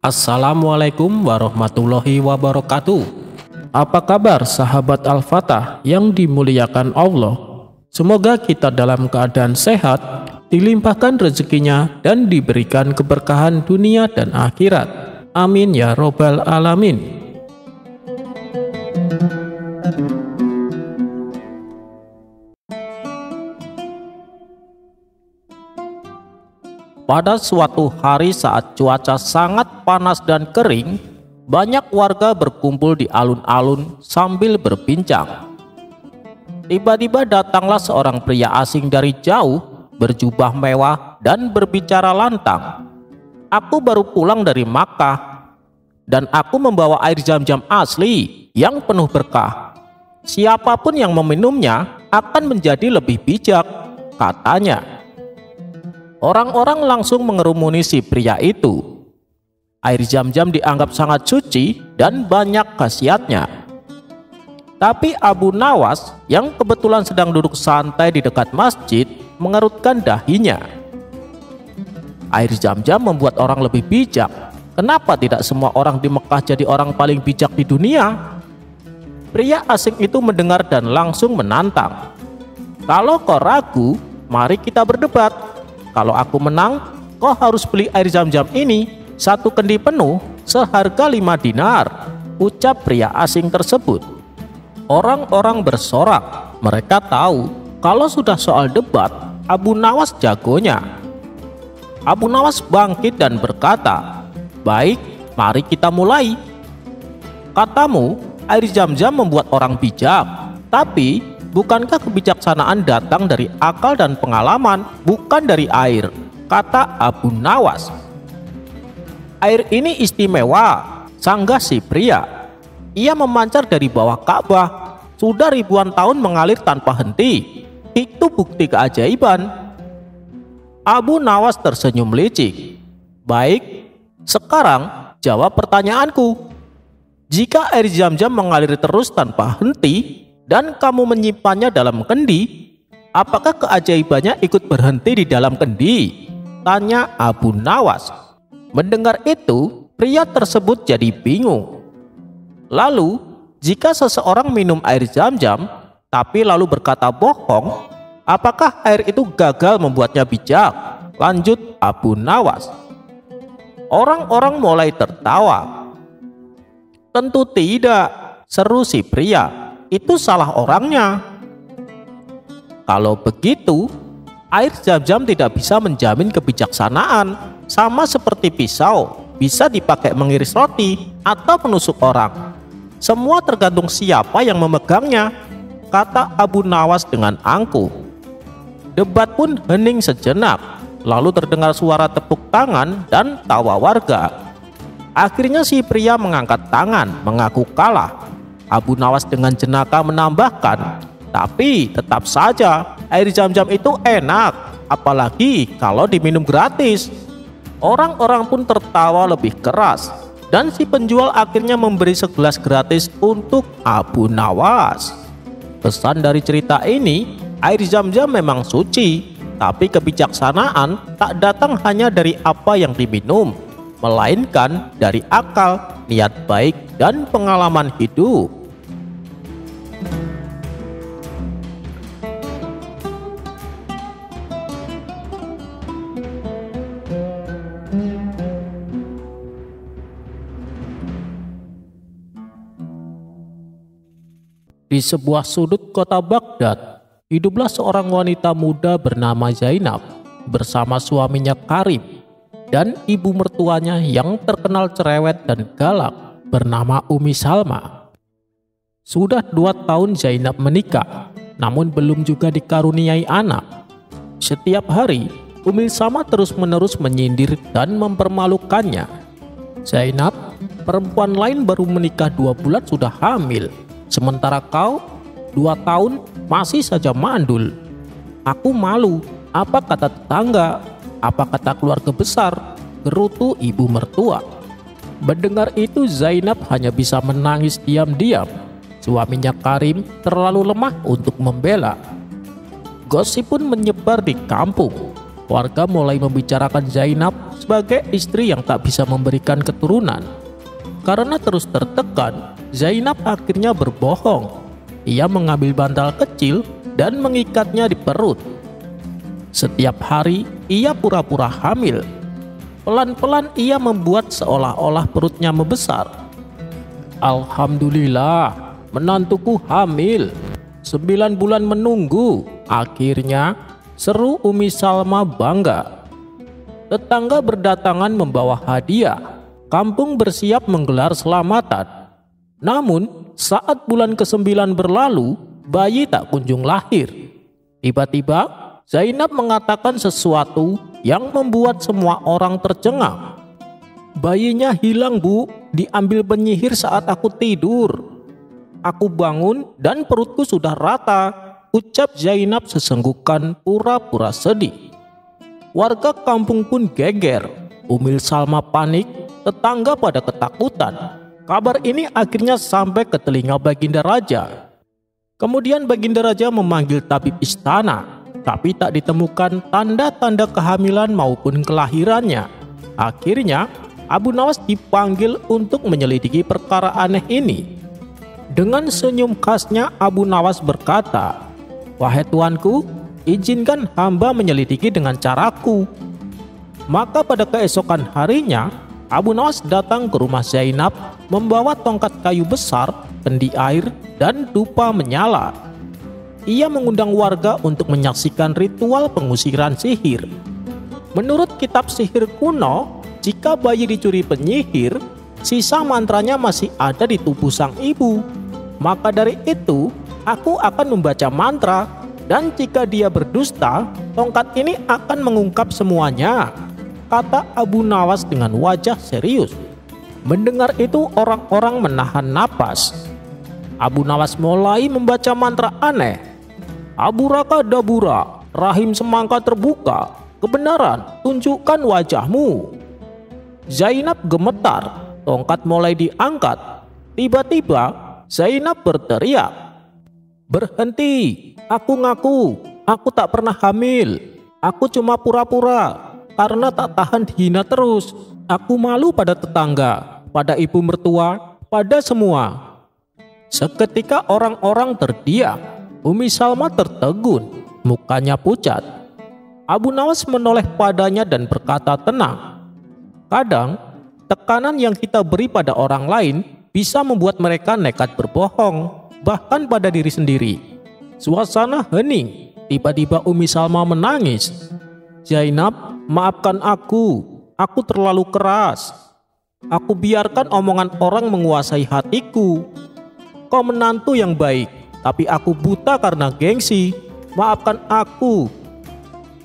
Assalamualaikum warahmatullahi wabarakatuh. Apa kabar sahabat Al-Fatah yang dimuliakan Allah? Semoga kita dalam keadaan sehat, dilimpahkan rezekinya dan diberikan keberkahan dunia dan akhirat. Amin ya robbal alamin. Pada suatu hari saat cuaca sangat panas dan kering, banyak warga berkumpul di alun-alun sambil berbincang. Tiba-tiba datanglah seorang pria asing dari jauh, berjubah mewah dan berbicara lantang. Aku baru pulang dari Makkah, dan aku membawa air zam-zam asli yang penuh berkah. Siapapun yang meminumnya akan menjadi lebih bijak, katanya. Orang-orang langsung mengerumuni si pria itu. Air zam-zam dianggap sangat suci dan banyak khasiatnya. Tapi Abu Nawas yang kebetulan sedang duduk santai di dekat masjid mengerutkan dahinya. Air zam-zam membuat orang lebih bijak. Kenapa tidak semua orang di Mekah jadi orang paling bijak di dunia? Pria asing itu mendengar dan langsung menantang. Kalau kau ragu, mari kita berdebat. Kalau aku menang, kau harus beli air zam-zam ini 1 kendi penuh seharga 5 dinar, ucap pria asing tersebut. Orang-orang bersorak. Mereka tahu kalau sudah soal debat, Abu Nawas jagonya. Abu Nawas bangkit dan berkata, "Baik, mari kita mulai. Katamu, air zam-zam membuat orang bijak, tapi bukankah kebijaksanaan datang dari akal dan pengalaman, bukan dari air?" kata Abu Nawas. "Air ini istimewa," sanggah si pria. "Ia memancar dari bawah Ka'bah, sudah ribuan tahun mengalir tanpa henti. Itu bukti keajaiban." Abu Nawas tersenyum licik. "Baik, sekarang jawab pertanyaanku. Jika air zam-zam mengalir terus tanpa henti dan kamu menyimpannya dalam kendi, apakah keajaibannya ikut berhenti di dalam kendi?" tanya Abu Nawas. Mendengar itu, pria tersebut jadi bingung. Lalu, jika seseorang minum air zam-zam, tapi lalu berkata bohong, apakah air itu gagal membuatnya bijak? Lanjut Abu Nawas. Orang-orang mulai tertawa. "Tentu tidak," seru si pria. "Itu salah orangnya." "Kalau begitu, air zam-zam tidak bisa menjamin kebijaksanaan. Sama seperti pisau, bisa dipakai mengiris roti atau menusuk orang. Semua tergantung siapa yang memegangnya," kata Abu Nawas dengan angkuh. Debat pun hening sejenak, lalu terdengar suara tepuk tangan dan tawa warga. Akhirnya si pria mengangkat tangan mengaku kalah. Abu Nawas dengan jenaka menambahkan, "Tapi tetap saja air zam-zam itu enak, apalagi kalau diminum gratis." Orang-orang pun tertawa lebih keras, dan si penjual akhirnya memberi segelas gratis untuk Abu Nawas. Pesan dari cerita ini, air zam-zam memang suci, tapi kebijaksanaan tak datang hanya dari apa yang diminum, melainkan dari akal, niat baik, dan pengalaman hidup. Di sebuah sudut kota Baghdad, hiduplah seorang wanita muda bernama Zainab bersama suaminya Karim dan ibu mertuanya yang terkenal cerewet dan galak bernama Umi Salma. Sudah 2 tahun Zainab menikah, namun belum juga dikaruniai anak. Setiap hari, Umi Salma terus-menerus menyindir dan mempermalukannya. "Zainab, perempuan lain baru menikah 2 bulan sudah hamil. Sementara kau 2 tahun masih saja mandul. Aku malu. Apa kata tetangga? Apa kata keluarga besar?" gerutu ibu mertua. Mendengar itu Zainab hanya bisa menangis diam-diam. Suaminya Karim terlalu lemah untuk membela. Gosip pun menyebar di kampung. warga mulai membicarakan Zainab sebagai istri yang tak bisa memberikan keturunan. Karena terus tertekan, Zainab akhirnya berbohong. Ia mengambil bantal kecil dan mengikatnya di perut. Setiap hari ia pura-pura hamil. Pelan-pelan ia membuat seolah-olah perutnya membesar. Alhamdulillah, menantuku hamil. 9 bulan menunggu. Akhirnya, seru Umi Salma bangga. Tetangga berdatangan membawa hadiah. Kampung bersiap menggelar selamatan. Namun, saat bulan ke-9 berlalu, bayi tak kunjung lahir. Tiba-tiba, Zainab mengatakan sesuatu yang membuat semua orang tercengang. Bayinya hilang, Bu. Diambil penyihir saat aku tidur. Aku bangun dan perutku sudah rata, ucap Zainab sesenggukan pura-pura sedih. Warga kampung pun geger. Umi Salma panik, tetangga pada ketakutan. Kabar ini akhirnya sampai ke telinga Baginda Raja. Kemudian Baginda Raja memanggil tabib istana, tapi tak ditemukan tanda-tanda kehamilan maupun kelahirannya. Akhirnya Abu Nawas dipanggil untuk menyelidiki perkara aneh ini. Dengan senyum khasnya Abu Nawas berkata, "Wahai tuanku, izinkan hamba menyelidiki dengan caraku." Maka pada keesokan harinya, Abu Nawas datang ke rumah Zainab membawa tongkat kayu besar, kendi air, dan dupa menyala. Ia mengundang warga untuk menyaksikan ritual pengusiran sihir. Menurut kitab sihir kuno, jika bayi dicuri penyihir, sisa mantranya masih ada di tubuh sang ibu. Maka dari itu, aku akan membaca mantra, dan jika dia berdusta, tongkat ini akan mengungkap semuanya, kata Abu Nawas dengan wajah serius. Mendengar itu, orang-orang menahan napas. Abu Nawas mulai membaca mantra aneh. Aburakadabura, rahim semangka terbuka, kebenaran, tunjukkan wajahmu. Zainab gemetar, tongkat mulai diangkat. Tiba-tiba Zainab berteriak, "Berhenti, aku ngaku, aku tak pernah hamil. Aku cuma pura-pura, karena tak tahan dihina terus. Aku malu pada tetangga, pada ibu mertua, pada semua." Seketika orang-orang terdiam. Umi Salma tertegun, mukanya pucat. Abu Nawas menoleh padanya dan berkata tenang, "Kadang, tekanan yang kita beri pada orang lain bisa membuat mereka nekat berbohong, bahkan pada diri sendiri." Suasana hening. Tiba-tiba Umi Salma menangis. "Zainab, maafkan aku terlalu keras. Aku biarkan omongan orang menguasai hatiku. Kau menantu yang baik, tapi aku buta karena gengsi. Maafkan aku."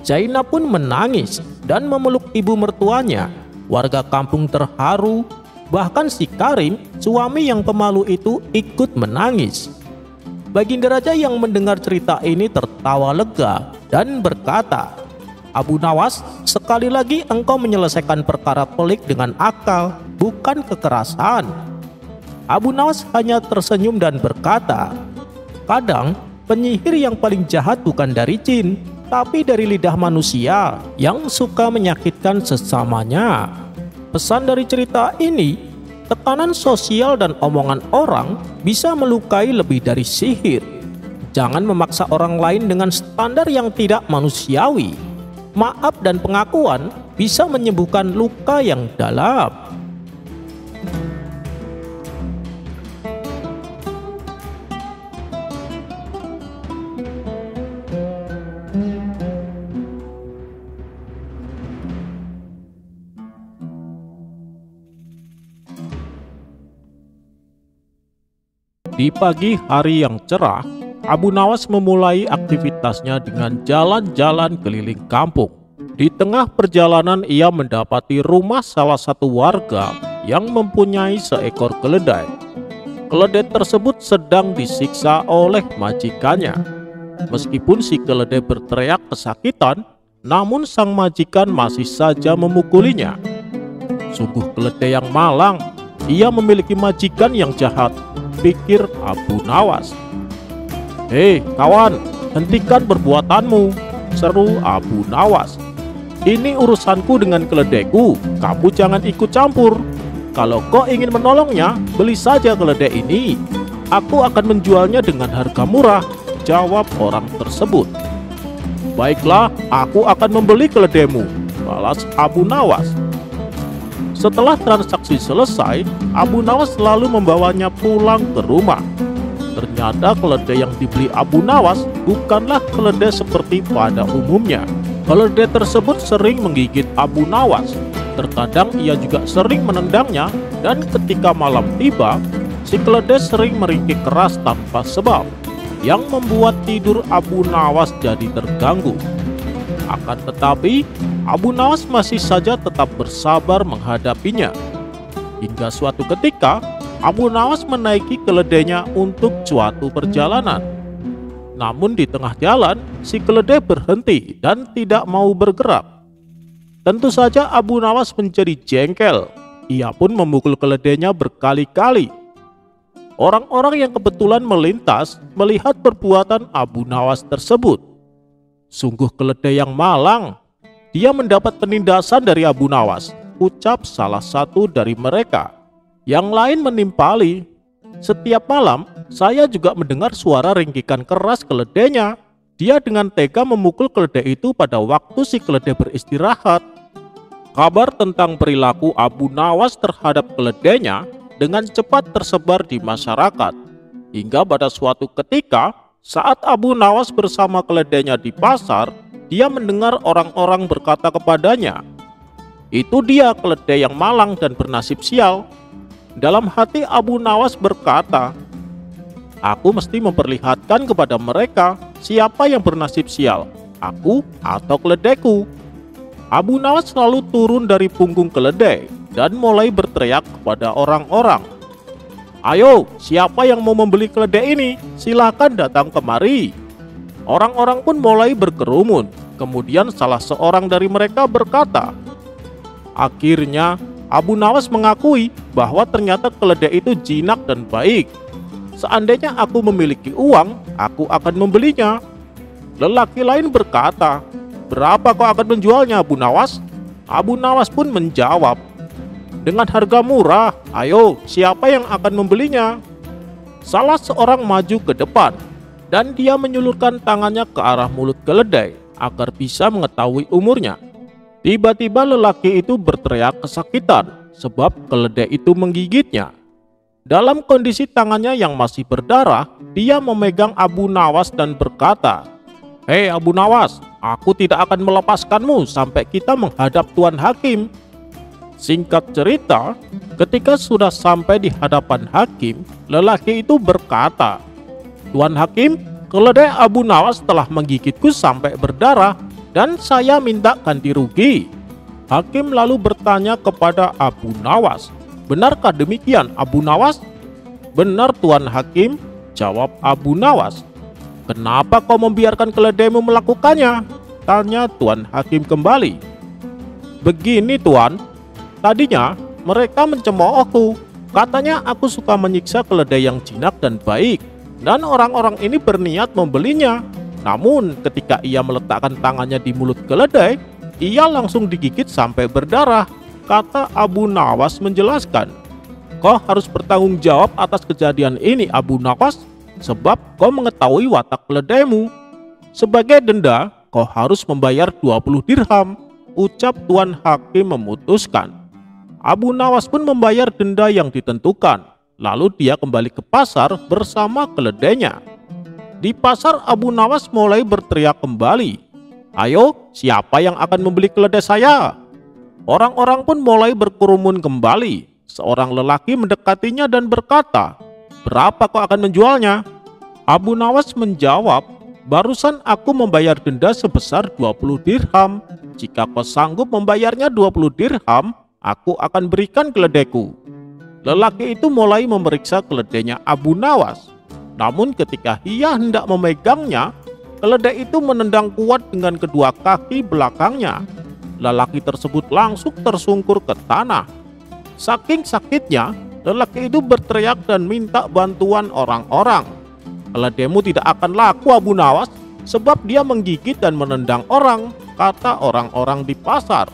Zainab pun menangis dan memeluk ibu mertuanya. Warga kampung terharu, bahkan si Karim, suami yang pemalu itu, ikut menangis. Baginda Raja yang mendengar cerita ini tertawa lega dan berkata, "Abu Nawas, sekali lagi engkau menyelesaikan perkara pelik dengan akal, bukan kekerasan." Abu Nawas hanya tersenyum dan berkata, "Kadang penyihir yang paling jahat bukan dari jin, tapi dari lidah manusia yang suka menyakitkan sesamanya." Pesan dari cerita ini, tekanan sosial dan omongan orang bisa melukai lebih dari sihir. Jangan memaksa orang lain dengan standar yang tidak manusiawi. Maaf dan pengakuan bisa menyembuhkan luka yang dalam. Di pagi hari yang cerah, Abu Nawas memulai aktivitasnya dengan jalan-jalan keliling kampung. Di tengah perjalanan ia mendapati rumah salah satu warga yang mempunyai seekor keledai. Keledai tersebut sedang disiksa oleh majikannya. Meskipun si keledai berteriak kesakitan, namun sang majikan masih saja memukulinya. Sungguh keledai yang malang, ia memiliki majikan yang jahat, pikir Abu Nawas. "Hei kawan, hentikan perbuatanmu," seru Abu Nawas. Ini urusanku dengan keledaiku, kamu jangan ikut campur. Kalau kau ingin menolongnya, beli saja keledai ini. Aku akan menjualnya dengan harga murah, jawab orang tersebut. Baiklah, aku akan membeli keledaimu, balas Abu Nawas. Setelah transaksi selesai, Abu Nawas lalu membawanya pulang ke rumah. Ternyata keledai yang dibeli Abu Nawas bukanlah keledai seperti pada umumnya. Keledai tersebut sering menggigit Abu Nawas. Terkadang ia juga sering menendangnya, dan ketika malam tiba, si keledai sering meringkik keras tanpa sebab, yang membuat tidur Abu Nawas jadi terganggu. Akan tetapi, Abu Nawas masih saja tetap bersabar menghadapinya. Hingga suatu ketika, Abu Nawas menaiki keledainya untuk suatu perjalanan. Namun di tengah jalan, si keledai berhenti dan tidak mau bergerak. Tentu saja Abu Nawas menjadi jengkel. Ia pun memukul keledainya berkali-kali. Orang-orang yang kebetulan melintas melihat perbuatan Abu Nawas tersebut. Sungguh keledai yang malang. Dia mendapat penindasan dari Abu Nawas, ucap salah satu dari mereka. Yang lain menimpali, setiap malam saya juga mendengar suara ringkikan keras keledainya. Dia dengan tega memukul keledai itu pada waktu si keledai beristirahat. Kabar tentang perilaku Abu Nawas terhadap keledainya dengan cepat tersebar di masyarakat. Hingga pada suatu ketika, saat Abu Nawas bersama keledainya di pasar, dia mendengar orang-orang berkata kepadanya, "Itu dia keledai yang malang dan bernasib sial." Dalam hati Abu Nawas berkata, "Aku mesti memperlihatkan kepada mereka siapa yang bernasib sial, aku atau keledaiku." Abu Nawas lalu turun dari punggung keledai dan mulai berteriak kepada orang-orang, "Ayo, siapa yang mau membeli keledai ini? Silakan datang kemari." Orang-orang pun mulai berkerumun. Kemudian salah seorang dari mereka berkata, "Akhirnya Abu Nawas mengakui bahwa ternyata keledai itu jinak dan baik. Seandainya aku memiliki uang, aku akan membelinya." Lelaki lain berkata, "Berapa kau akan menjualnya, Abu Nawas?" Abu Nawas pun menjawab, "Dengan harga murah. Ayo, siapa yang akan membelinya?" Salah seorang maju ke depan, dan dia menyulurkan tangannya ke arah mulut keledai agar bisa mengetahui umurnya. Tiba-tiba lelaki itu berteriak kesakitan sebab keledai itu menggigitnya. Dalam kondisi tangannya yang masih berdarah, dia memegang Abu Nawas dan berkata, "Hei Abu Nawas, aku tidak akan melepaskanmu sampai kita menghadap Tuan Hakim." Singkat cerita, ketika sudah sampai di hadapan hakim, lelaki itu berkata, "Tuan Hakim, keledai Abu Nawas telah menggigitku sampai berdarah dan saya minta ganti rugi." Hakim lalu bertanya kepada Abu Nawas, "Benarkah demikian, Abu Nawas?" "Benar, Tuan Hakim," jawab Abu Nawas. "Kenapa kau membiarkan keledaimu melakukannya?" tanya Tuan Hakim kembali. "Begini Tuan, tadinya mereka mencemoohku. Katanya aku suka menyiksa keledai yang jinak dan baik, dan orang-orang ini berniat membelinya. Namun ketika ia meletakkan tangannya di mulut keledai, ia langsung digigit sampai berdarah," kata Abu Nawas menjelaskan. "Kau harus bertanggung jawab atas kejadian ini, Abu Nawas, sebab kau mengetahui watak keledaimu. Sebagai denda, kau harus membayar 20 dirham, ucap Tuan Hakim memutuskan. Abu Nawas pun membayar denda yang ditentukan. Lalu dia kembali ke pasar bersama keledainya. Di pasar Abu Nawas mulai berteriak kembali, "Ayo, siapa yang akan membeli keledai saya?" Orang-orang pun mulai berkerumun kembali. Seorang lelaki mendekatinya dan berkata, "Berapa kau akan menjualnya?" Abu Nawas menjawab, "Barusan aku membayar denda sebesar 20 dirham. Jika kau sanggup membayarnya 20 dirham, aku akan berikan keledaiku." Lelaki itu mulai memeriksa keledainya Abu Nawas. Namun ketika ia hendak memegangnya, keledai itu menendang kuat dengan kedua kaki belakangnya. Lelaki tersebut langsung tersungkur ke tanah. Saking sakitnya, lelaki itu berteriak dan minta bantuan orang-orang. "Keledaimu tidak akan laku, Abu Nawas, sebab dia menggigit dan menendang orang. kata orang-orang di pasar.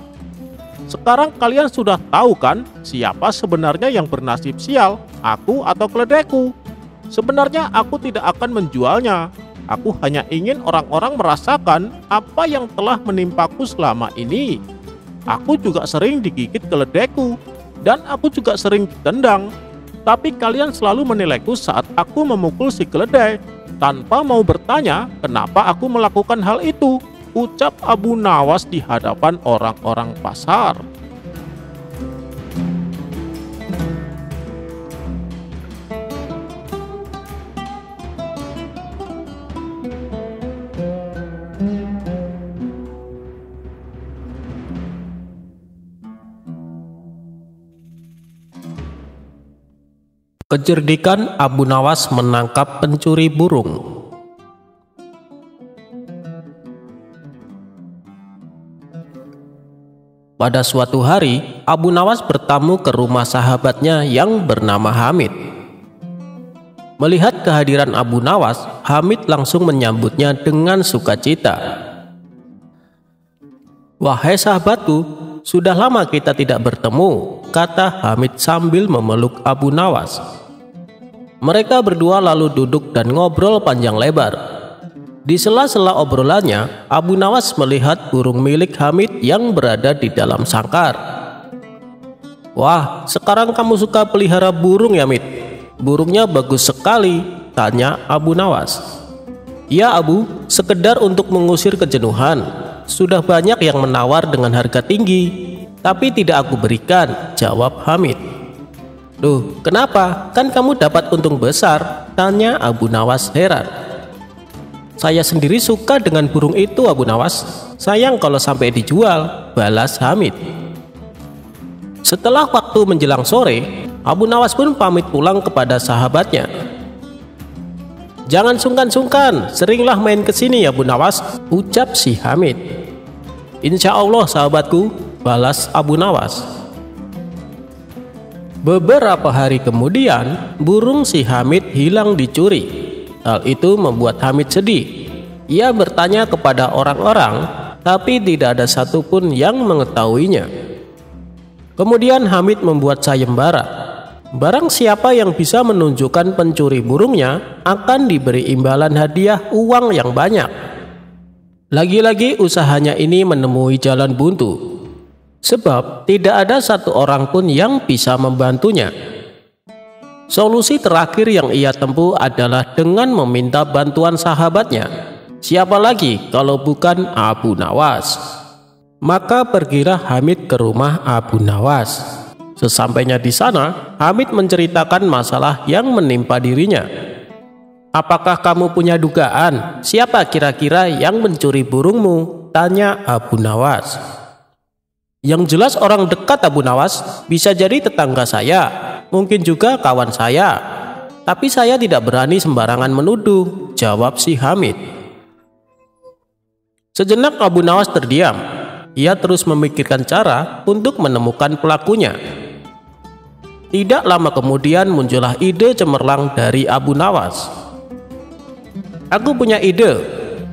Sekarang kalian sudah tahu kan siapa sebenarnya yang bernasib sial, aku atau keledaiku? Sebenarnya aku tidak akan menjualnya. Aku hanya ingin orang-orang merasakan apa yang telah menimpaku selama ini. Aku juga sering digigit keledaiku, dan aku juga sering ditendang. Tapi kalian selalu menilaiku saat aku memukul si keledai, tanpa mau bertanya kenapa aku melakukan hal itu, ucap Abu Nawas di hadapan orang-orang pasar. Kecerdikan Abu Nawas menangkap pencuri burung. Pada suatu hari, Abu Nawas bertamu ke rumah sahabatnya yang bernama Hamid. Melihat kehadiran Abu Nawas, Hamid langsung menyambutnya dengan sukacita. "Wahai sahabatku, sudah lama kita tidak bertemu," kata Hamid sambil memeluk Abu Nawas. Mereka berdua lalu duduk dan ngobrol panjang lebar. Di sela-sela obrolannya, Abu Nawas melihat burung milik Hamid yang berada di dalam sangkar. "Wah, sekarang kamu suka pelihara burung ya, Hamid? Burungnya bagus sekali," tanya Abu Nawas. "Ya Abu, sekedar untuk mengusir kejenuhan. Sudah banyak yang menawar dengan harga tinggi, tapi tidak aku berikan," jawab Hamid. "Loh, kenapa? Kan kamu dapat untung besar," tanya Abu Nawas heran. "Saya sendiri suka dengan burung itu, Abu Nawas. Sayang kalau sampai dijual," balas Hamid. Setelah waktu menjelang sore, Abu Nawas pun pamit pulang kepada sahabatnya. "Jangan sungkan-sungkan, seringlah main ke sini ya, Abu Nawas," ucap si Hamid. "Insya Allah sahabatku," balas Abu Nawas. Beberapa hari kemudian, burung si Hamid hilang dicuri. Hal itu membuat Hamid sedih. Ia bertanya kepada orang-orang, tapi tidak ada satupun yang mengetahuinya. Kemudian Hamid membuat sayembara. Barang siapa yang bisa menunjukkan pencuri burungnya akan diberi imbalan hadiah uang yang banyak. Lagi-lagi usahanya ini menemui jalan buntu, sebab tidak ada satu orang pun yang bisa membantunya. Solusi terakhir yang ia tempuh adalah dengan meminta bantuan sahabatnya. Siapa lagi kalau bukan Abu Nawas? Maka pergilah Hamid ke rumah Abu Nawas. Sesampainya di sana, Hamid menceritakan masalah yang menimpa dirinya. "Apakah kamu punya dugaan siapa kira-kira yang mencuri burungmu?" tanya Abu Nawas. "Yang jelas orang dekat, Abu Nawas. Bisa jadi tetangga saya, mungkin juga kawan saya. Tapi saya tidak berani sembarangan menuduh," jawab si Hamid. Sejenak Abu Nawas terdiam. Ia terus memikirkan cara untuk menemukan pelakunya. Tidak lama kemudian muncullah ide cemerlang dari Abu Nawas. "Aku punya ide.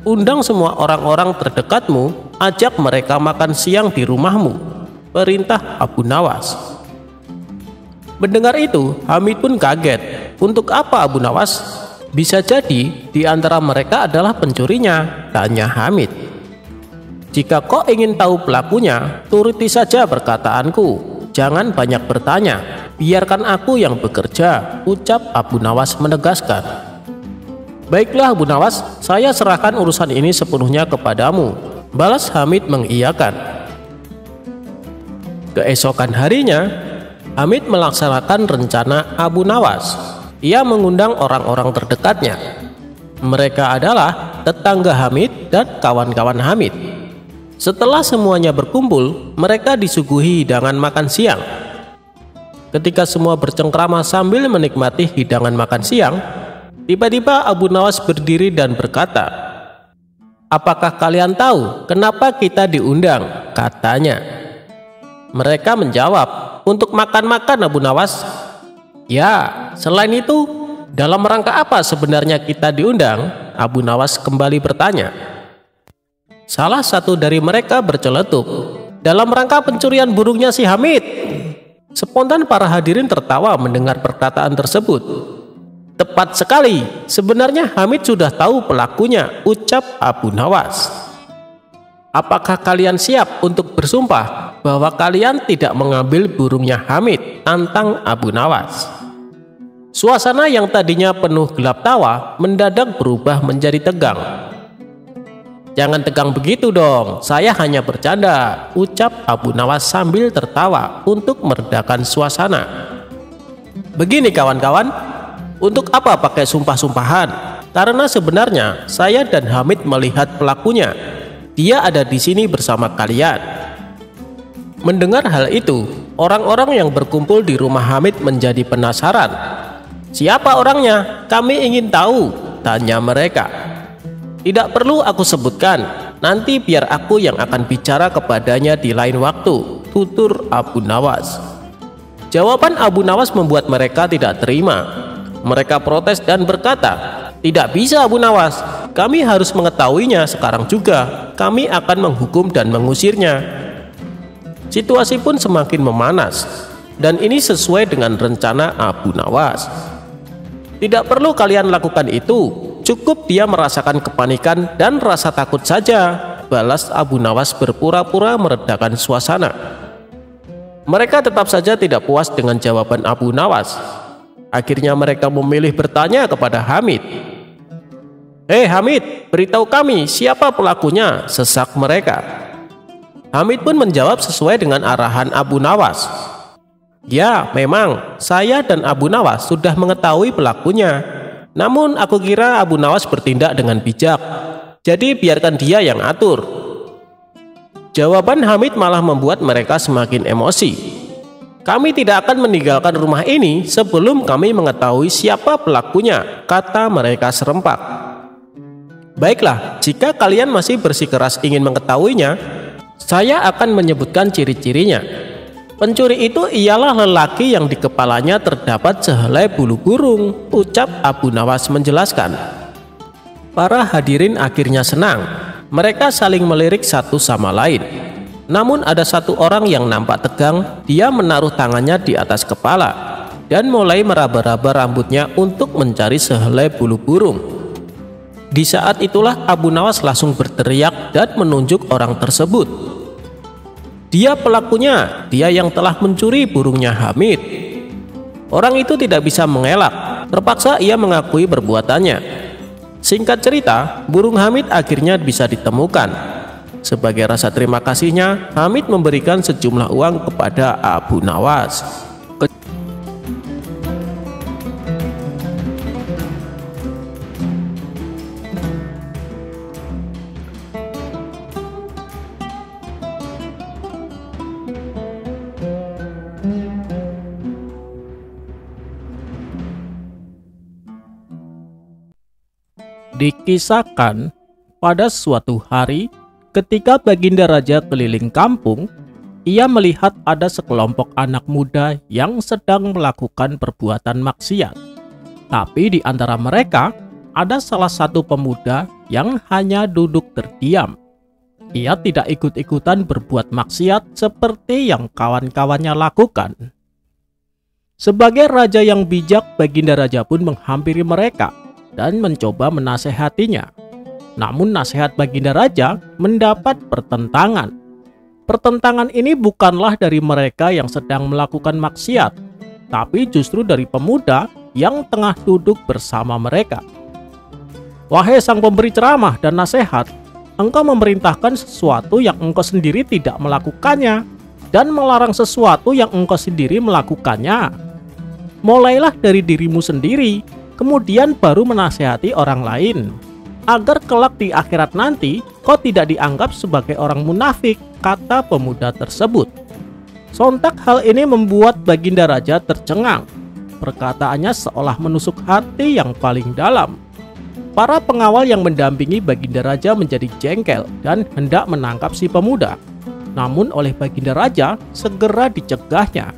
Undang semua orang-orang terdekatmu, ajak mereka makan siang di rumahmu," perintah Abu Nawas. Mendengar itu, Hamid pun kaget. "Untuk apa, Abu Nawas? Bisa jadi di antara mereka adalah pencurinya," tanya Hamid. "Jika kau ingin tahu pelakunya, turuti saja perkataanku. Jangan banyak bertanya. Biarkan aku yang bekerja," ucap Abu Nawas menegaskan. "Baiklah Abu Nawas, saya serahkan urusan ini sepenuhnya kepadamu," balas Hamid mengiyakan. Keesokan harinya, Hamid melaksanakan rencana Abu Nawas. Ia mengundang orang-orang terdekatnya. Mereka adalah tetangga Hamid dan kawan-kawan Hamid. Setelah semuanya berkumpul, mereka disuguhi hidangan makan siang. Ketika semua bercengkrama sambil menikmati hidangan makan siang, tiba-tiba Abu Nawas berdiri dan berkata, "Apakah kalian tahu kenapa kita diundang?" katanya. Mereka menjawab, "Untuk makan-makan, Abu Nawas." "Ya, selain itu, dalam rangka apa sebenarnya kita diundang?" Abu Nawas kembali bertanya. Salah satu dari mereka berceletuk, "Dalam rangka pencurian burungnya si Hamid." Spontan para hadirin tertawa mendengar perkataan tersebut. "Tepat sekali, sebenarnya Hamid sudah tahu pelakunya," ucap Abu Nawas. "Apakah kalian siap untuk bersumpah bahwa kalian tidak mengambil burungnya Hamid?" tantang Abu Nawas. Suasana yang tadinya penuh gelap tawa mendadak berubah menjadi tegang. "Jangan tegang begitu dong, saya hanya bercanda," ucap Abu Nawas sambil tertawa untuk meredakan suasana. "Begini kawan-kawan, untuk apa pakai sumpah-sumpahan? Karena sebenarnya saya dan Hamid melihat pelakunya. Dia ada di sini bersama kalian." Mendengar hal itu, orang-orang yang berkumpul di rumah Hamid menjadi penasaran. "Siapa orangnya? Kami ingin tahu," tanya mereka. "Tidak perlu aku sebutkan, nanti biar aku yang akan bicara kepadanya di lain waktu," tutur Abu Nawas. Jawaban Abu Nawas membuat mereka tidak terima. Mereka protes dan berkata, "Tidak bisa Abu Nawas, kami harus mengetahuinya sekarang juga. Kami akan menghukum dan mengusirnya." Situasi pun semakin memanas, dan ini sesuai dengan rencana Abu Nawas. "Tidak perlu kalian lakukan itu, cukup dia merasakan kepanikan dan rasa takut saja," balas Abu Nawas berpura-pura meredakan suasana. Mereka tetap saja tidak puas dengan jawaban Abu Nawas. Akhirnya mereka memilih bertanya kepada Hamid. "Hei Hamid, beritahu kami siapa pelakunya," sesak mereka. Hamid pun menjawab sesuai dengan arahan Abu Nawas. "Ya, memang saya dan Abu Nawas sudah mengetahui pelakunya. Namun aku kira Abu Nawas bertindak dengan bijak. Jadi biarkan dia yang atur." Jawaban Hamid malah membuat mereka semakin emosi. "Kami tidak akan meninggalkan rumah ini sebelum kami mengetahui siapa pelakunya," kata mereka serempak. "Baiklah, jika kalian masih bersikeras ingin mengetahuinya, saya akan menyebutkan ciri-cirinya. Pencuri itu ialah lelaki yang di kepalanya terdapat sehelai bulu burung," ucap Abu Nawas menjelaskan. Para hadirin akhirnya senang. Mereka saling melirik satu sama lain. Namun ada satu orang yang nampak tegang. Dia menaruh tangannya di atas kepala dan mulai meraba-raba rambutnya untuk mencari sehelai bulu burung. Di saat itulah Abu Nawas langsung berteriak dan menunjuk orang tersebut. "Dia pelakunya, dia yang telah mencuri burungnya Hamid." Orang itu tidak bisa mengelak, terpaksa ia mengakui perbuatannya. Singkat cerita, burung Hamid akhirnya bisa ditemukan. Sebagai rasa terima kasihnya, Hamid memberikan sejumlah uang kepada Abu Nawas. Dikisahkan, pada suatu hari ketika Baginda Raja keliling kampung, ia melihat ada sekelompok anak muda yang sedang melakukan perbuatan maksiat. Tapi di antara mereka ada salah satu pemuda yang hanya duduk terdiam. Ia tidak ikut-ikutan berbuat maksiat seperti yang kawan-kawannya lakukan. Sebagai raja yang bijak, Baginda Raja pun menghampiri mereka dan mencoba menasehatinya. Namun nasihat Baginda Raja mendapat pertentangan. Pertentangan ini bukanlah dari mereka yang sedang melakukan maksiat, tapi justru dari pemuda yang tengah duduk bersama mereka. "Wahai sang pemberi ceramah dan nasihat, engkau memerintahkan sesuatu yang engkau sendiri tidak melakukannya, dan melarang sesuatu yang engkau sendiri melakukannya. Mulailah dari dirimu sendiri, kemudian baru menasehati orang lain, agar kelak di akhirat nanti kau tidak dianggap sebagai orang munafik," kata pemuda tersebut. Sontak hal ini membuat Baginda Raja tercengang. Perkataannya seolah menusuk hati yang paling dalam. Para pengawal yang mendampingi Baginda Raja menjadi jengkel dan hendak menangkap si pemuda. Namun oleh Baginda Raja segera dicegahnya.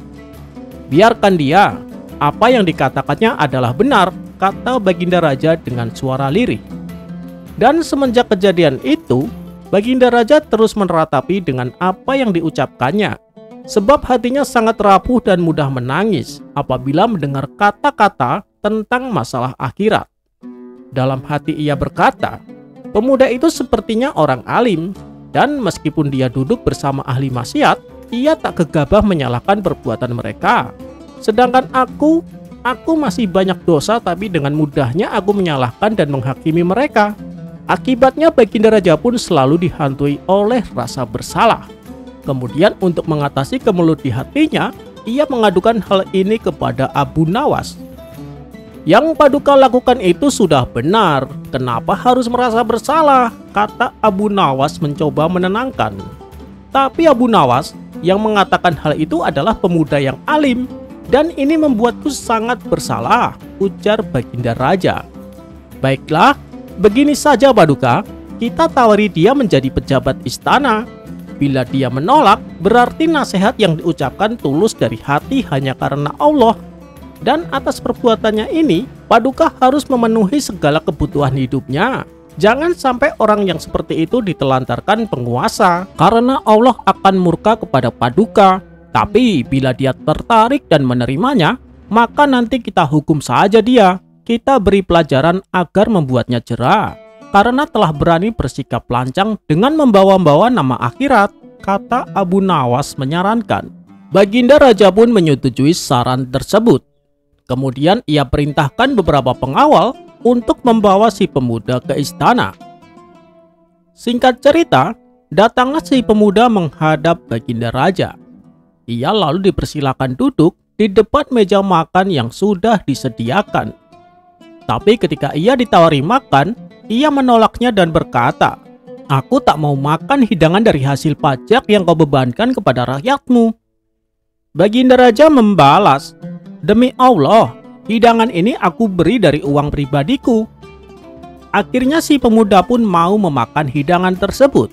"Biarkan dia, apa yang dikatakannya adalah benar," kata Baginda Raja dengan suara lirih. Dan semenjak kejadian itu, Baginda Raja terus meratapi dengan apa yang diucapkannya, sebab hatinya sangat rapuh dan mudah menangis apabila mendengar kata-kata tentang masalah akhirat. Dalam hati ia berkata, pemuda itu sepertinya orang alim, dan meskipun dia duduk bersama ahli maksiat, ia tak gegabah menyalahkan perbuatan mereka. Sedangkan aku masih banyak dosa, tapi dengan mudahnya aku menyalahkan dan menghakimi mereka. Akibatnya Baginda Raja pun selalu dihantui oleh rasa bersalah. Kemudian untuk mengatasi kemelut di hatinya, ia mengadukan hal ini kepada Abu Nawas. Yang Paduka lakukan itu sudah benar, kenapa harus merasa bersalah? Kata Abu Nawas mencoba menenangkan. Tapi Abu Nawas yang mengatakan hal itu adalah pemuda yang alim, dan ini membuatku sangat bersalah, ujar Baginda Raja. Baiklah, begini saja Paduka, kita tawari dia menjadi pejabat istana. Bila dia menolak, berarti nasihat yang diucapkan tulus dari hati hanya karena Allah. Dan atas perbuatannya ini, Paduka harus memenuhi segala kebutuhan hidupnya. Jangan sampai orang yang seperti itu ditelantarkan penguasa, karena Allah akan murka kepada Paduka. Tapi bila dia tertarik dan menerimanya, maka nanti kita hukum saja dia. Kita beri pelajaran agar membuatnya jera, karena telah berani bersikap lancang dengan membawa-bawa nama akhirat, kata Abu Nawas menyarankan. Baginda Raja pun menyetujui saran tersebut. Kemudian ia perintahkan beberapa pengawal untuk membawa si pemuda ke istana. Singkat cerita, datanglah si pemuda menghadap Baginda Raja. Ia lalu dipersilakan duduk di depan meja makan yang sudah disediakan. Tapi ketika ia ditawari makan, ia menolaknya dan berkata, "Aku tak mau makan hidangan dari hasil pajak yang kau bebankan kepada rakyatmu." Baginda Raja membalas, "Demi Allah, hidangan ini aku beri dari uang pribadiku." Akhirnya si pemuda pun mau memakan hidangan tersebut.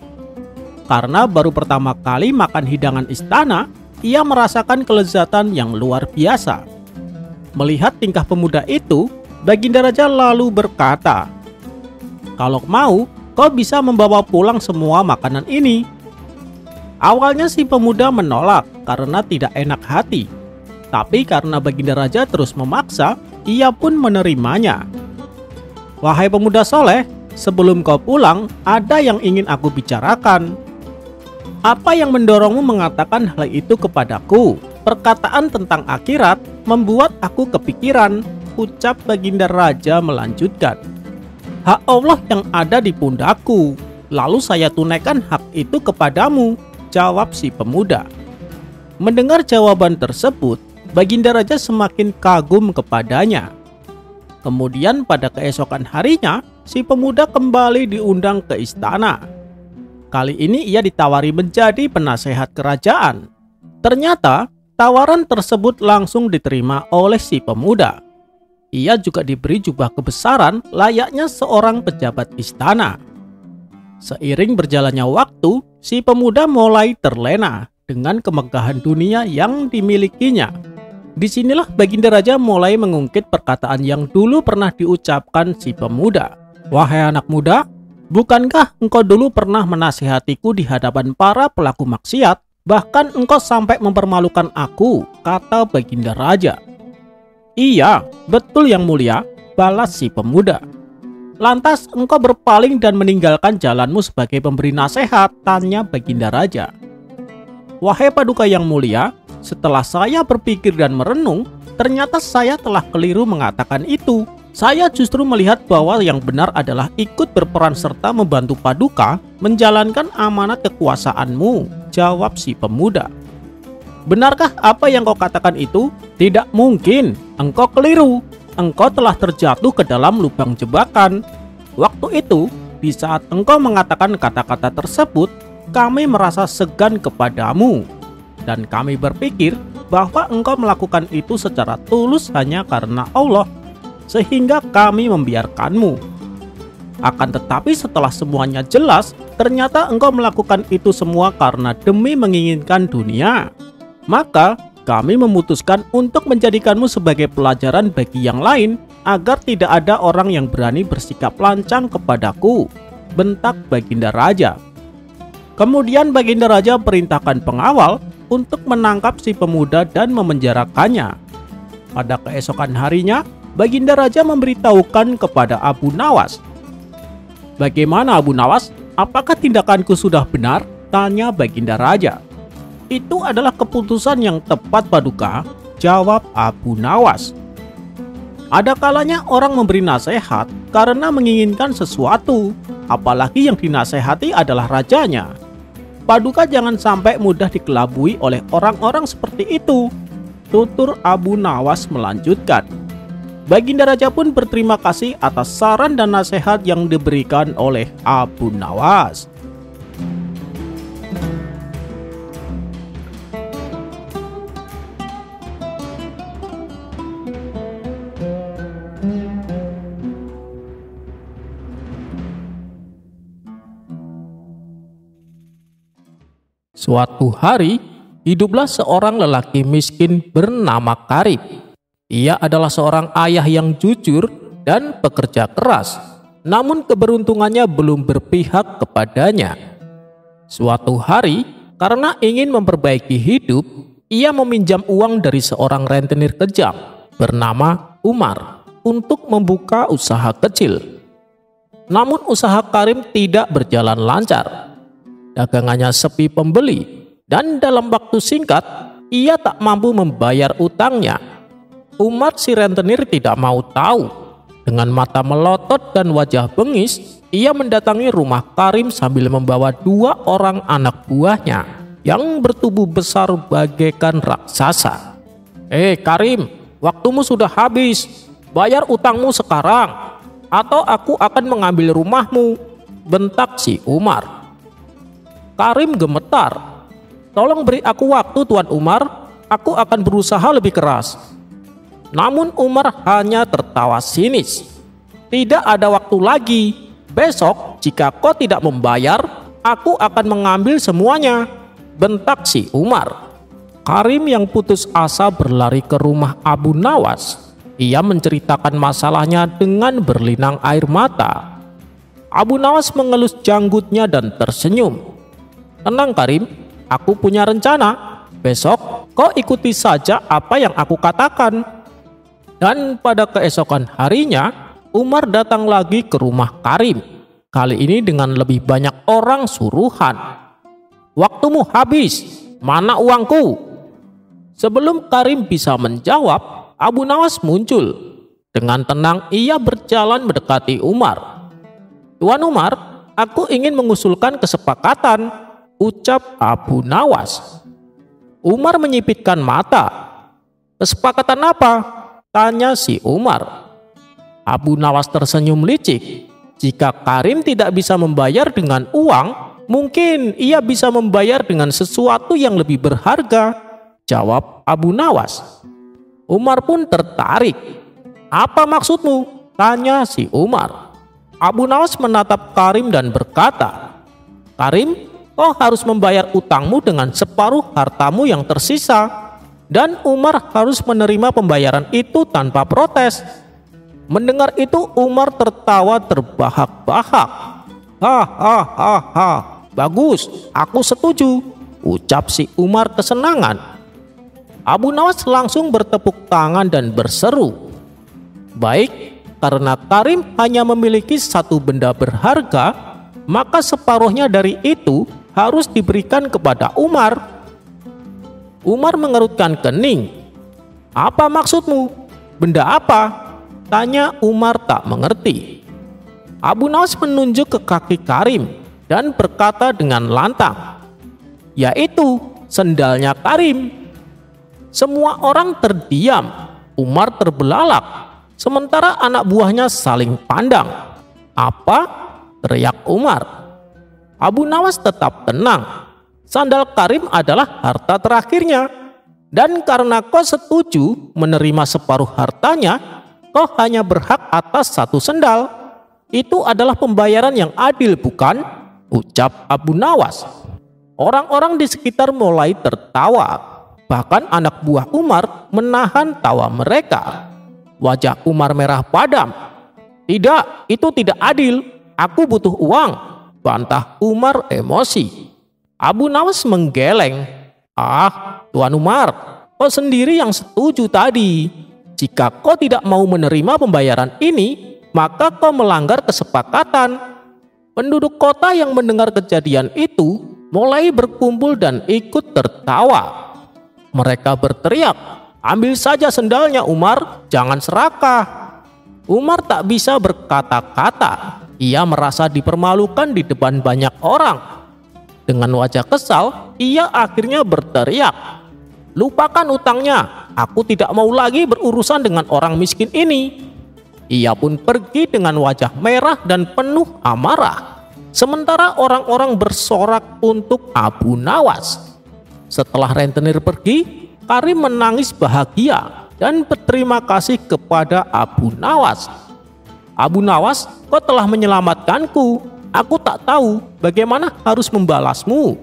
Karena baru pertama kali makan hidangan istana, ia merasakan kelezatan yang luar biasa. Melihat tingkah pemuda itu, Baginda Raja lalu berkata, "Kalau mau, kau bisa membawa pulang semua makanan ini." Awalnya si pemuda menolak karena tidak enak hati. Tapi karena Baginda Raja terus memaksa, ia pun menerimanya. "Wahai pemuda soleh, sebelum kau pulang, ada yang ingin aku bicarakan." "Apa yang mendorongmu mengatakan hal itu kepadaku? Perkataan tentang akhirat membuat aku kepikiran," ucap Baginda Raja melanjutkan. "Hak Allah yang ada di pundakku, lalu saya tunaikan hak itu kepadamu," jawab si pemuda. Mendengar jawaban tersebut, Baginda Raja semakin kagum kepadanya. Kemudian pada keesokan harinya, si pemuda kembali diundang ke istana. Kali ini ia ditawari menjadi penasehat kerajaan. Ternyata tawaran tersebut langsung diterima oleh si pemuda. Ia juga diberi jubah kebesaran layaknya seorang pejabat istana. Seiring berjalannya waktu, si pemuda mulai terlena dengan kemegahan dunia yang dimilikinya. Disinilah Baginda Raja mulai mengungkit perkataan yang dulu pernah diucapkan si pemuda. "Wahai anak muda, bukankah engkau dulu pernah menasihatiku di hadapan para pelaku maksiat? Bahkan engkau sampai mempermalukan aku," kata Baginda Raja. "Iya, betul yang mulia," balas si pemuda. "Lantas engkau berpaling dan meninggalkan jalanmu sebagai pemberi nasihat?" tanya Baginda Raja. "Wahai Paduka yang mulia, setelah saya berpikir dan merenung, ternyata saya telah keliru mengatakan itu. Saya justru melihat bahwa yang benar adalah ikut berperan serta membantu Paduka menjalankan amanat kekuasaanmu," jawab si pemuda. "Benarkah apa yang kau katakan itu?" "Tidak mungkin, engkau keliru. Engkau telah terjatuh ke dalam lubang jebakan. Waktu itu, di saat engkau mengatakan kata-kata tersebut, kami merasa segan kepadamu. Dan kami berpikir bahwa engkau melakukan itu secara tulus hanya karena Allah, sehingga kami membiarkanmu. Akan tetapi setelah semuanya jelas, ternyata engkau melakukan itu semua karena demi menginginkan dunia. Maka kami memutuskan untuk menjadikanmu sebagai pelajaran bagi yang lain, agar tidak ada orang yang berani bersikap lancang kepadaku," bentak Baginda Raja. Kemudian Baginda Raja perintahkan pengawal untuk menangkap si pemuda dan memenjarakannya. Pada keesokan harinya, Baginda Raja memberitahukan kepada Abu Nawas. "Bagaimana Abu Nawas? Apakah tindakanku sudah benar?" tanya Baginda Raja. "Itu adalah keputusan yang tepat Paduka," jawab Abu Nawas. Ada kalanya orang memberi nasihat karena menginginkan sesuatu, apalagi yang dinasehati adalah rajanya. Paduka jangan sampai mudah dikelabui oleh orang-orang seperti itu, tutur Abu Nawas melanjutkan. Baginda Raja pun berterima kasih atas saran dan nasihat yang diberikan oleh Abu Nawas. Suatu hari, hiduplah seorang lelaki miskin bernama Karim. Ia adalah seorang ayah yang jujur dan pekerja keras, namun keberuntungannya belum berpihak kepadanya. Suatu hari, karena ingin memperbaiki hidup, ia meminjam uang dari seorang rentenir kejam bernama Umar untuk membuka usaha kecil. Namun usaha Karim tidak berjalan lancar. Dagangannya sepi pembeli, dan dalam waktu singkat ia tak mampu membayar utangnya. Umar si rentenir tidak mau tahu. Dengan mata melotot dan wajah bengis, ia mendatangi rumah Karim sambil membawa 2 orang anak buahnya yang bertubuh besar bagaikan raksasa. Karim, waktumu sudah habis. Bayar utangmu sekarang, atau aku akan mengambil rumahmu," bentak si Umar. Karim gemetar. "Tolong beri aku waktu Tuan Umar, aku akan berusaha lebih keras." Namun Umar hanya tertawa sinis. "Tidak ada waktu lagi. Besok jika kau tidak membayar, aku akan mengambil semuanya," bentak si Umar. Karim yang putus asa berlari ke rumah Abu Nawas. Ia menceritakan masalahnya dengan berlinang air mata. Abu Nawas mengelus janggutnya dan tersenyum. "Tenang Karim, aku punya rencana. Besok kau ikuti saja apa yang aku katakan." Dan pada keesokan harinya, Umar datang lagi ke rumah Karim. Kali ini dengan lebih banyak orang suruhan. "Waktumu habis, mana uangku?" Sebelum Karim bisa menjawab, Abu Nawas muncul. Dengan tenang ia berjalan mendekati Umar. "Tuan Umar, aku ingin mengusulkan kesepakatan," ucap Abu Nawas. Umar menyipitkan mata. "Kesepakatan apa?" tanya si Umar. Abu Nawas tersenyum licik. "Jika Karim tidak bisa membayar dengan uang, mungkin ia bisa membayar dengan sesuatu yang lebih berharga," jawab Abu Nawas. Umar pun tertarik. "Apa maksudmu?" tanya si Umar. Abu Nawas menatap Karim dan berkata, "Karim, kau harus membayar utangmu dengan separuh hartamu yang tersisa." Dan Umar harus menerima pembayaran itu tanpa protes. Mendengar itu Umar tertawa terbahak-bahak. "Hahaha, bagus, aku setuju," ucap si Umar kesenangan. Abu Nawas langsung bertepuk tangan dan berseru, "Baik, karena Karim hanya memiliki satu benda berharga, maka separuhnya dari itu harus diberikan kepada Umar." Umar mengerutkan kening. "Apa maksudmu? Benda apa?" tanya Umar tak mengerti. Abu Nawas menunjuk ke kaki Karim dan berkata dengan lantang, "Yaitu sendalnya Karim." Semua orang terdiam. Umar terbelalak, sementara anak buahnya saling pandang. "Apa?" teriak Umar. Abu Nawas tetap tenang. "Sandal Karim adalah harta terakhirnya, dan karena kau setuju menerima separuh hartanya, kau hanya berhak atas satu sendal. Itu adalah pembayaran yang adil, bukan?" ucap Abu Nawas. Orang-orang di sekitar mulai tertawa. Bahkan anak buah Umar menahan tawa mereka. Wajah Umar merah padam. "Tidak, itu tidak adil. Aku butuh uang," bantah Umar emosi. Abu Nawas menggeleng. "Ah, Tuan Umar, kau sendiri yang setuju tadi. Jika kau tidak mau menerima pembayaran ini, maka kau melanggar kesepakatan." Penduduk kota yang mendengar kejadian itu mulai berkumpul dan ikut tertawa. Mereka berteriak, "Ambil saja sendalnya Umar, jangan serakah." Umar tak bisa berkata-kata. Ia merasa dipermalukan di depan banyak orang. Dengan wajah kesal, ia akhirnya berteriak, "Lupakan utangnya, aku tidak mau lagi berurusan dengan orang miskin ini." Ia pun pergi dengan wajah merah dan penuh amarah. Sementara orang-orang bersorak untuk Abu Nawas. Setelah rentenir pergi, Karim menangis bahagia dan berterima kasih kepada Abu Nawas. "Abu Nawas, kau telah menyelamatkanku. Aku tak tahu bagaimana harus membalasmu."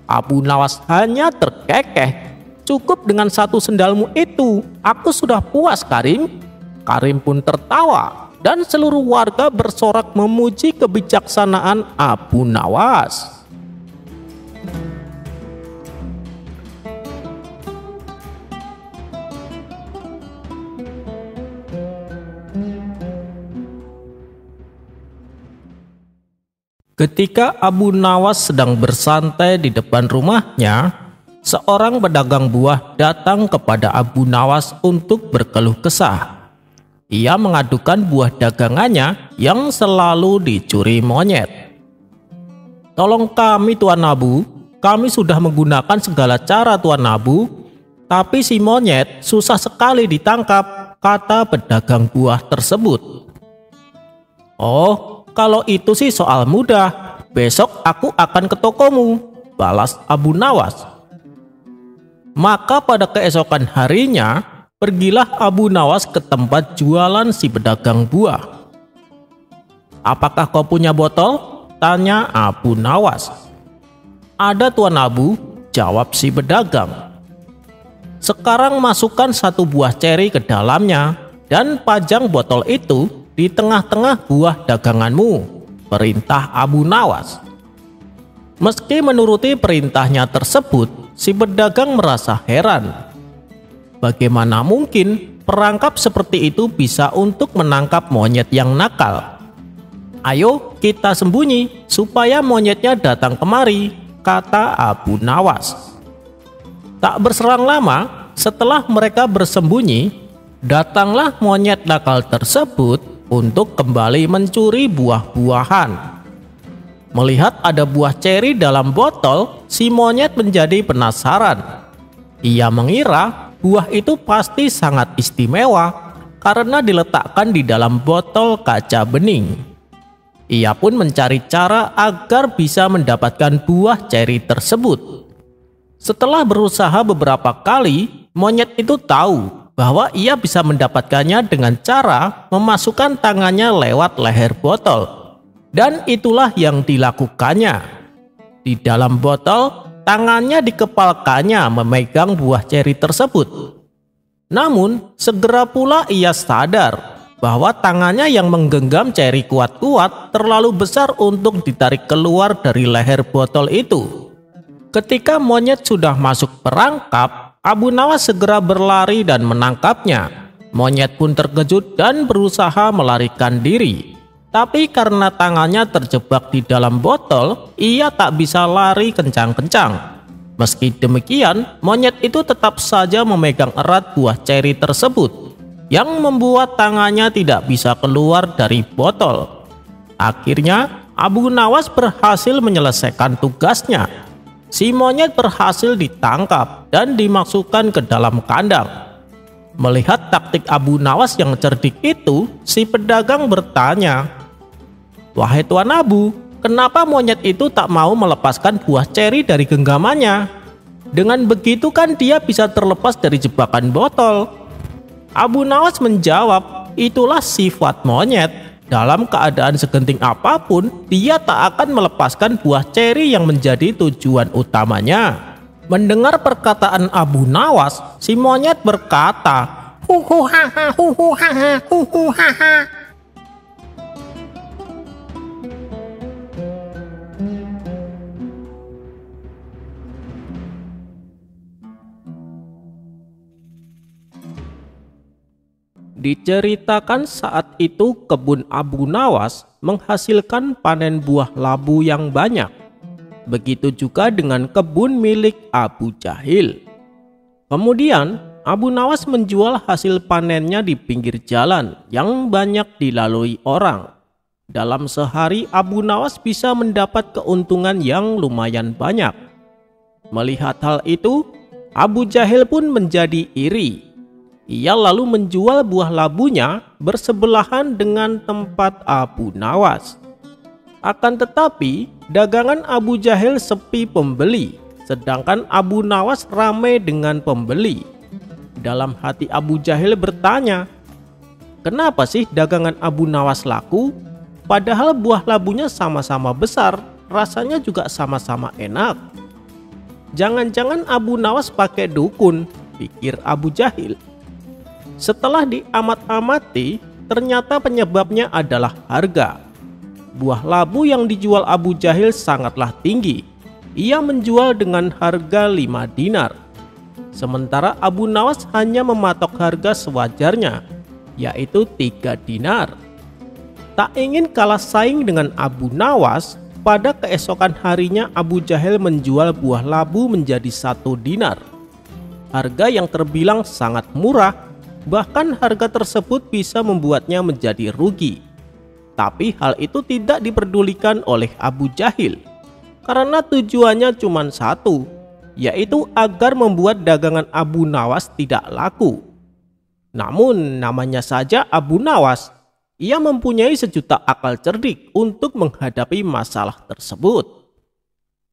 Abu Nawas hanya terkekeh. "Cukup dengan satu sendalmu itu, aku sudah puas, Karim." Karim pun tertawa dan seluruh warga bersorak memuji kebijaksanaan Abu Nawas. Ketika Abu Nawas sedang bersantai di depan rumahnya, seorang pedagang buah datang kepada Abu Nawas untuk berkeluh kesah. Ia mengadukan buah dagangannya yang selalu dicuri monyet. "Tolong kami Tuan Abu, kami sudah menggunakan segala cara Tuan Abu, tapi si monyet susah sekali ditangkap," kata pedagang buah tersebut. "Oh, kalau itu sih soal mudah. Besok aku akan ke tokomu," balas Abu Nawas. Maka pada keesokan harinya, pergilah Abu Nawas ke tempat jualan si pedagang buah. "Apakah kau punya botol?" tanya Abu Nawas. "Ada Tuan Abu," jawab si pedagang. "Sekarang masukkan satu buah ceri ke dalamnya dan pajang botol itu di tengah-tengah buah daganganmu," perintah Abu Nawas. Meski menuruti perintahnya tersebut, si pedagang merasa heran. Bagaimana mungkin perangkap seperti itu bisa untuk menangkap monyet yang nakal? "Ayo kita sembunyi supaya monyetnya datang kemari," kata Abu Nawas. Tak berselang lama, setelah mereka bersembunyi, datanglah monyet nakal tersebut untuk kembali mencuri buah-buahan. Melihat ada buah ceri dalam botol, si monyet menjadi penasaran. Ia mengira buah itu pasti sangat istimewa karena diletakkan di dalam botol kaca bening. Ia pun mencari cara agar bisa mendapatkan buah ceri tersebut. Setelah berusaha beberapa kali, monyet itu tahu bahwa ia bisa mendapatkannya dengan cara memasukkan tangannya lewat leher botol. Dan itulah yang dilakukannya. Di dalam botol, tangannya dikepalkannya memegang buah ceri tersebut. Namun, segera pula ia sadar bahwa tangannya yang menggenggam ceri kuat-kuat terlalu besar untuk ditarik keluar dari leher botol itu. Ketika monyet sudah masuk perangkap, Abu Nawas segera berlari dan menangkapnya. Monyet pun terkejut dan berusaha melarikan diri. Tapi karena tangannya terjebak di dalam botol, ia tak bisa lari kencang-kencang. Meski demikian, monyet itu tetap saja memegang erat buah ceri tersebut, yang membuat tangannya tidak bisa keluar dari botol. Akhirnya, Abu Nawas berhasil menyelesaikan tugasnya. Si monyet berhasil ditangkap dan dimasukkan ke dalam kandang. Melihat taktik Abu Nawas yang cerdik itu, si pedagang bertanya, "Wahai Tuan Abu, kenapa monyet itu tak mau melepaskan buah ceri dari genggamannya? Dengan begitu kan dia bisa terlepas dari jebakan botol." Abu Nawas menjawab, "Itulah sifat monyet. Dalam keadaan segenting apapun, dia tak akan melepaskan buah ceri yang menjadi tujuan utamanya." Mendengar perkataan Abu Nawas, si monyet berkata, "Huhu haha, huhu haha, huhu haha." Diceritakan saat itu kebun Abu Nawas menghasilkan panen buah labu yang banyak. Begitu juga dengan kebun milik Abu Jahil. Kemudian Abu Nawas menjual hasil panennya di pinggir jalan yang banyak dilalui orang. Dalam sehari Abu Nawas bisa mendapat keuntungan yang lumayan banyak. Melihat hal itu, Abu Jahil pun menjadi iri. Ia lalu menjual buah labunya bersebelahan dengan tempat Abu Nawas. Akan tetapi, dagangan Abu Jahil sepi pembeli, sedangkan Abu Nawas ramai dengan pembeli. Dalam hati Abu Jahil bertanya, kenapa sih dagangan Abu Nawas laku? Padahal buah labunya sama-sama besar, rasanya juga sama-sama enak. Jangan-jangan Abu Nawas pakai dukun, pikir Abu Jahil. Setelah diamat-amati, ternyata penyebabnya adalah harga. Buah labu yang dijual Abu Jahil sangatlah tinggi. Ia menjual dengan harga 5 dinar. Sementara Abu Nawas hanya mematok harga sewajarnya, yaitu 3 dinar. Tak ingin kalah saing dengan Abu Nawas, pada keesokan harinya Abu Jahil menjual buah labu menjadi 1 dinar. Harga yang terbilang sangat murah, bahkan harga tersebut bisa membuatnya menjadi rugi. Tapi hal itu tidak diperdulikan oleh Abu Jahil, karena tujuannya cuma satu, yaitu agar membuat dagangan Abu Nawas tidak laku. Namun namanya saja Abu Nawas, ia mempunyai sejuta akal cerdik untuk menghadapi masalah tersebut.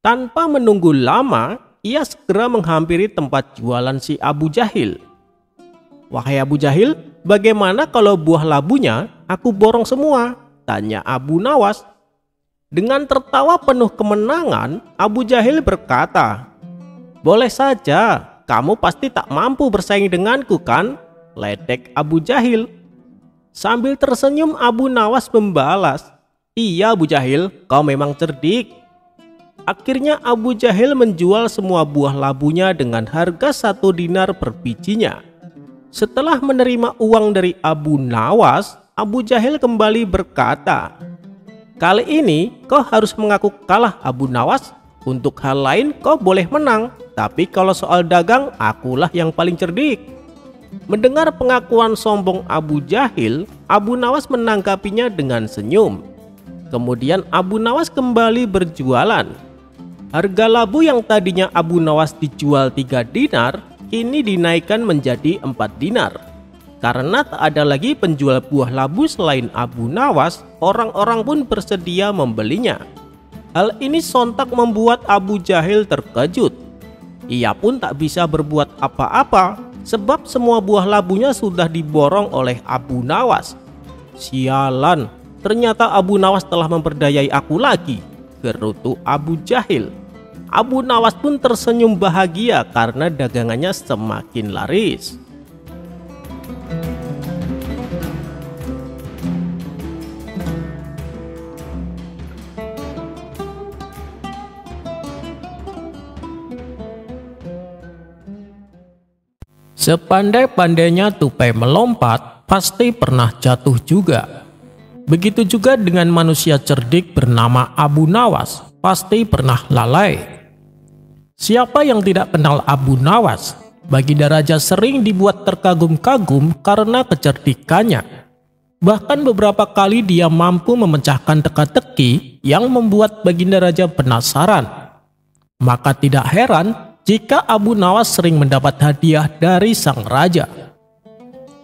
Tanpa menunggu lama, ia segera menghampiri tempat jualan si Abu Jahil. "Wahai Abu Jahil, bagaimana kalau buah labunya aku borong semua?" tanya Abu Nawas. Dengan tertawa penuh kemenangan, Abu Jahil berkata, "Boleh saja, kamu pasti tak mampu bersaing denganku kan?" ledek Abu Jahil. Sambil tersenyum Abu Nawas membalas, "Iya Abu Jahil, kau memang cerdik." Akhirnya Abu Jahil menjual semua buah labunya dengan harga 1 dinar per bijinya. Setelah menerima uang dari Abu Nawas, Abu Jahil kembali berkata, "Kali ini kau harus mengaku kalah Abu Nawas. Untuk hal lain kau boleh menang, tapi kalau soal dagang akulah yang paling cerdik." Mendengar pengakuan sombong Abu Jahil, Abu Nawas menanggapinya dengan senyum. Kemudian Abu Nawas kembali berjualan. Harga labu yang tadinya Abu Nawas dijual 3 dinar, kini dinaikkan menjadi 4 dinar. Karena tak ada lagi penjual buah labu selain Abu Nawas, orang-orang pun bersedia membelinya. Hal ini sontak membuat Abu Jahil terkejut. Ia pun tak bisa berbuat apa-apa, sebab semua buah labunya sudah diborong oleh Abu Nawas. "Sialan, ternyata Abu Nawas telah memperdayai aku lagi," gerutu Abu Jahil. Abu Nawas pun tersenyum bahagia karena dagangannya semakin laris. Sepandai-pandainya tupai melompat, pasti pernah jatuh juga. Begitu juga dengan manusia cerdik bernama Abu Nawas, pasti pernah lalai. Siapa yang tidak kenal Abu Nawas? Baginda Raja sering dibuat terkagum-kagum karena kecerdikannya. Bahkan beberapa kali dia mampu memecahkan teka-teki yang membuat Baginda Raja penasaran. Maka tidak heran jika Abu Nawas sering mendapat hadiah dari sang raja.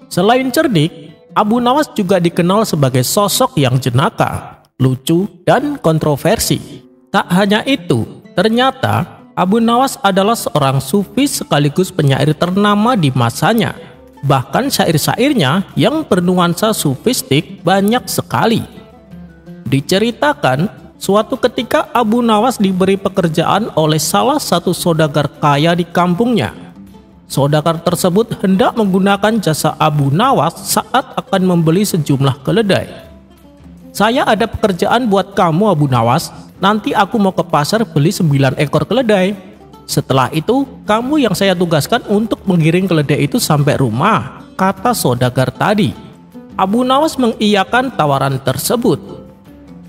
Selain cerdik, Abu Nawas juga dikenal sebagai sosok yang jenaka, lucu, dan kontroversi. Tak hanya itu, ternyata Abu Nawas adalah seorang sufi sekaligus penyair ternama di masanya. Bahkan syair-syairnya yang bernuansa sufistik banyak sekali. Diceritakan, suatu ketika Abu Nawas diberi pekerjaan oleh salah satu saudagar kaya di kampungnya. Saudagar tersebut hendak menggunakan jasa Abu Nawas saat akan membeli sejumlah keledai. "Saya ada pekerjaan buat kamu Abu Nawas, nanti aku mau ke pasar beli 9 ekor keledai. Setelah itu kamu yang saya tugaskan untuk menggiring keledai itu sampai rumah," kata saudagar tadi. Abu Nawas mengiyakan tawaran tersebut.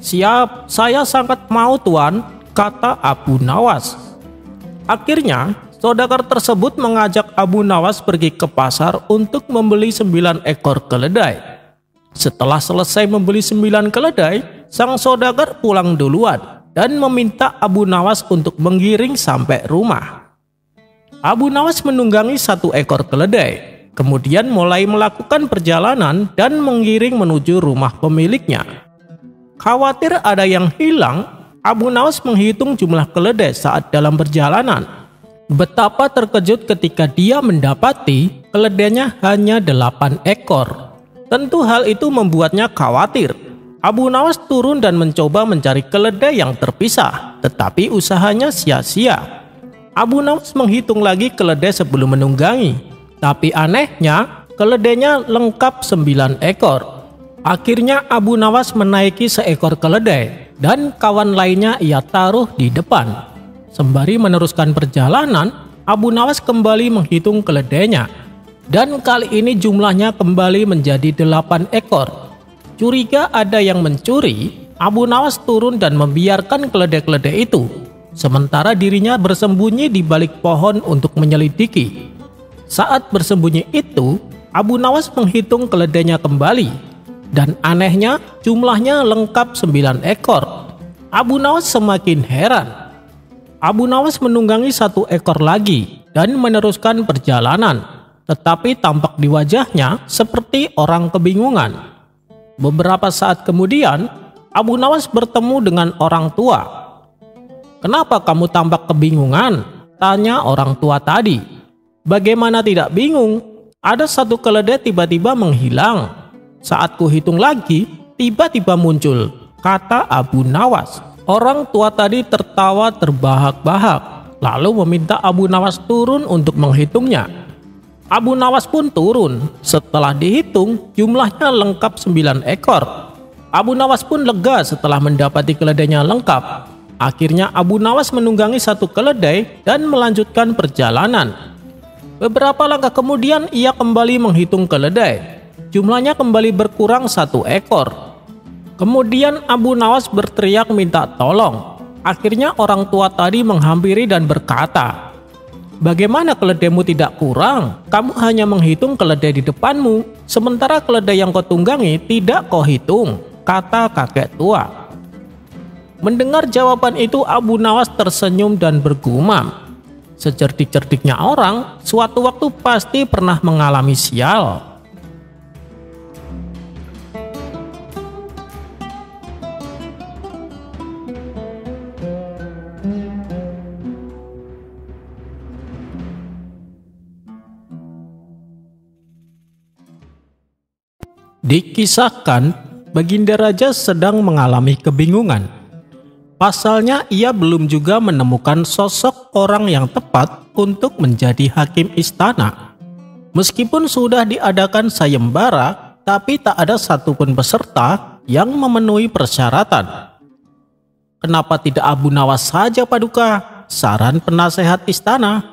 "Siap, saya sangat mau tuan," kata Abu Nawas. Akhirnya, saudagar tersebut mengajak Abu Nawas pergi ke pasar untuk membeli 9 ekor keledai. Setelah selesai membeli 9 keledai, sang saudagar pulang duluan dan meminta Abu Nawas untuk menggiring sampai rumah. Abu Nawas menunggangi 1 ekor keledai, kemudian mulai melakukan perjalanan dan menggiring menuju rumah pemiliknya. Khawatir ada yang hilang, Abu Nawas menghitung jumlah keledai saat dalam perjalanan. Betapa terkejut ketika dia mendapati keledainya hanya 8 ekor. Tentu hal itu membuatnya khawatir. Abu Nawas turun dan mencoba mencari keledai yang terpisah, tetapi usahanya sia-sia. Abu Nawas menghitung lagi keledai sebelum menunggangi, tapi anehnya keledainya lengkap 9 ekor. Akhirnya Abu Nawas menaiki seekor keledai dan kawan lainnya ia taruh di depan. Sembari meneruskan perjalanan, Abu Nawas kembali menghitung keledainya, dan kali ini jumlahnya kembali menjadi 8 ekor. Curiga ada yang mencuri, Abu Nawas turun dan membiarkan keledai-keledai itu, sementara dirinya bersembunyi di balik pohon untuk menyelidiki. Saat bersembunyi itu, Abu Nawas menghitung keledainya kembali, dan anehnya jumlahnya lengkap 9 ekor. Abu Nawas semakin heran. Abu Nawas menunggangi 1 ekor lagi dan meneruskan perjalanan, tetapi tampak di wajahnya seperti orang kebingungan. Beberapa saat kemudian, Abu Nawas bertemu dengan orang tua. "Kenapa kamu tampak kebingungan?" tanya orang tua tadi. "Bagaimana tidak bingung? Ada 1 keledai tiba-tiba menghilang. Saat kuhitung lagi, tiba-tiba muncul," kata Abu Nawas. Orang tua tadi tertawa terbahak-bahak, lalu meminta Abu Nawas turun untuk menghitungnya. Abu Nawas pun turun. Setelah dihitung, jumlahnya lengkap 9 ekor. Abu Nawas pun lega setelah mendapati keledainya lengkap. Akhirnya Abu Nawas menunggangi 1 keledai dan melanjutkan perjalanan. Beberapa langkah kemudian ia kembali menghitung keledai. Jumlahnya kembali berkurang 1 ekor. Kemudian Abu Nawas berteriak minta tolong. Akhirnya orang tua tadi menghampiri dan berkata, "Bagaimana keledaimu tidak kurang? Kamu hanya menghitung keledai di depanmu, sementara keledai yang kau tunggangi tidak kau hitung," kata kakek tua. Mendengar jawaban itu, Abu Nawas tersenyum dan bergumam. Secerdik-cerdiknya orang, suatu waktu pasti pernah mengalami sial. Dikisahkan, Baginda Raja sedang mengalami kebingungan. Pasalnya ia belum juga menemukan sosok orang yang tepat untuk menjadi hakim istana. Meskipun sudah diadakan sayembara, tapi tak ada satupun peserta yang memenuhi persyaratan. "Kenapa tidak Abu Nawas saja, Paduka?" saran penasehat istana.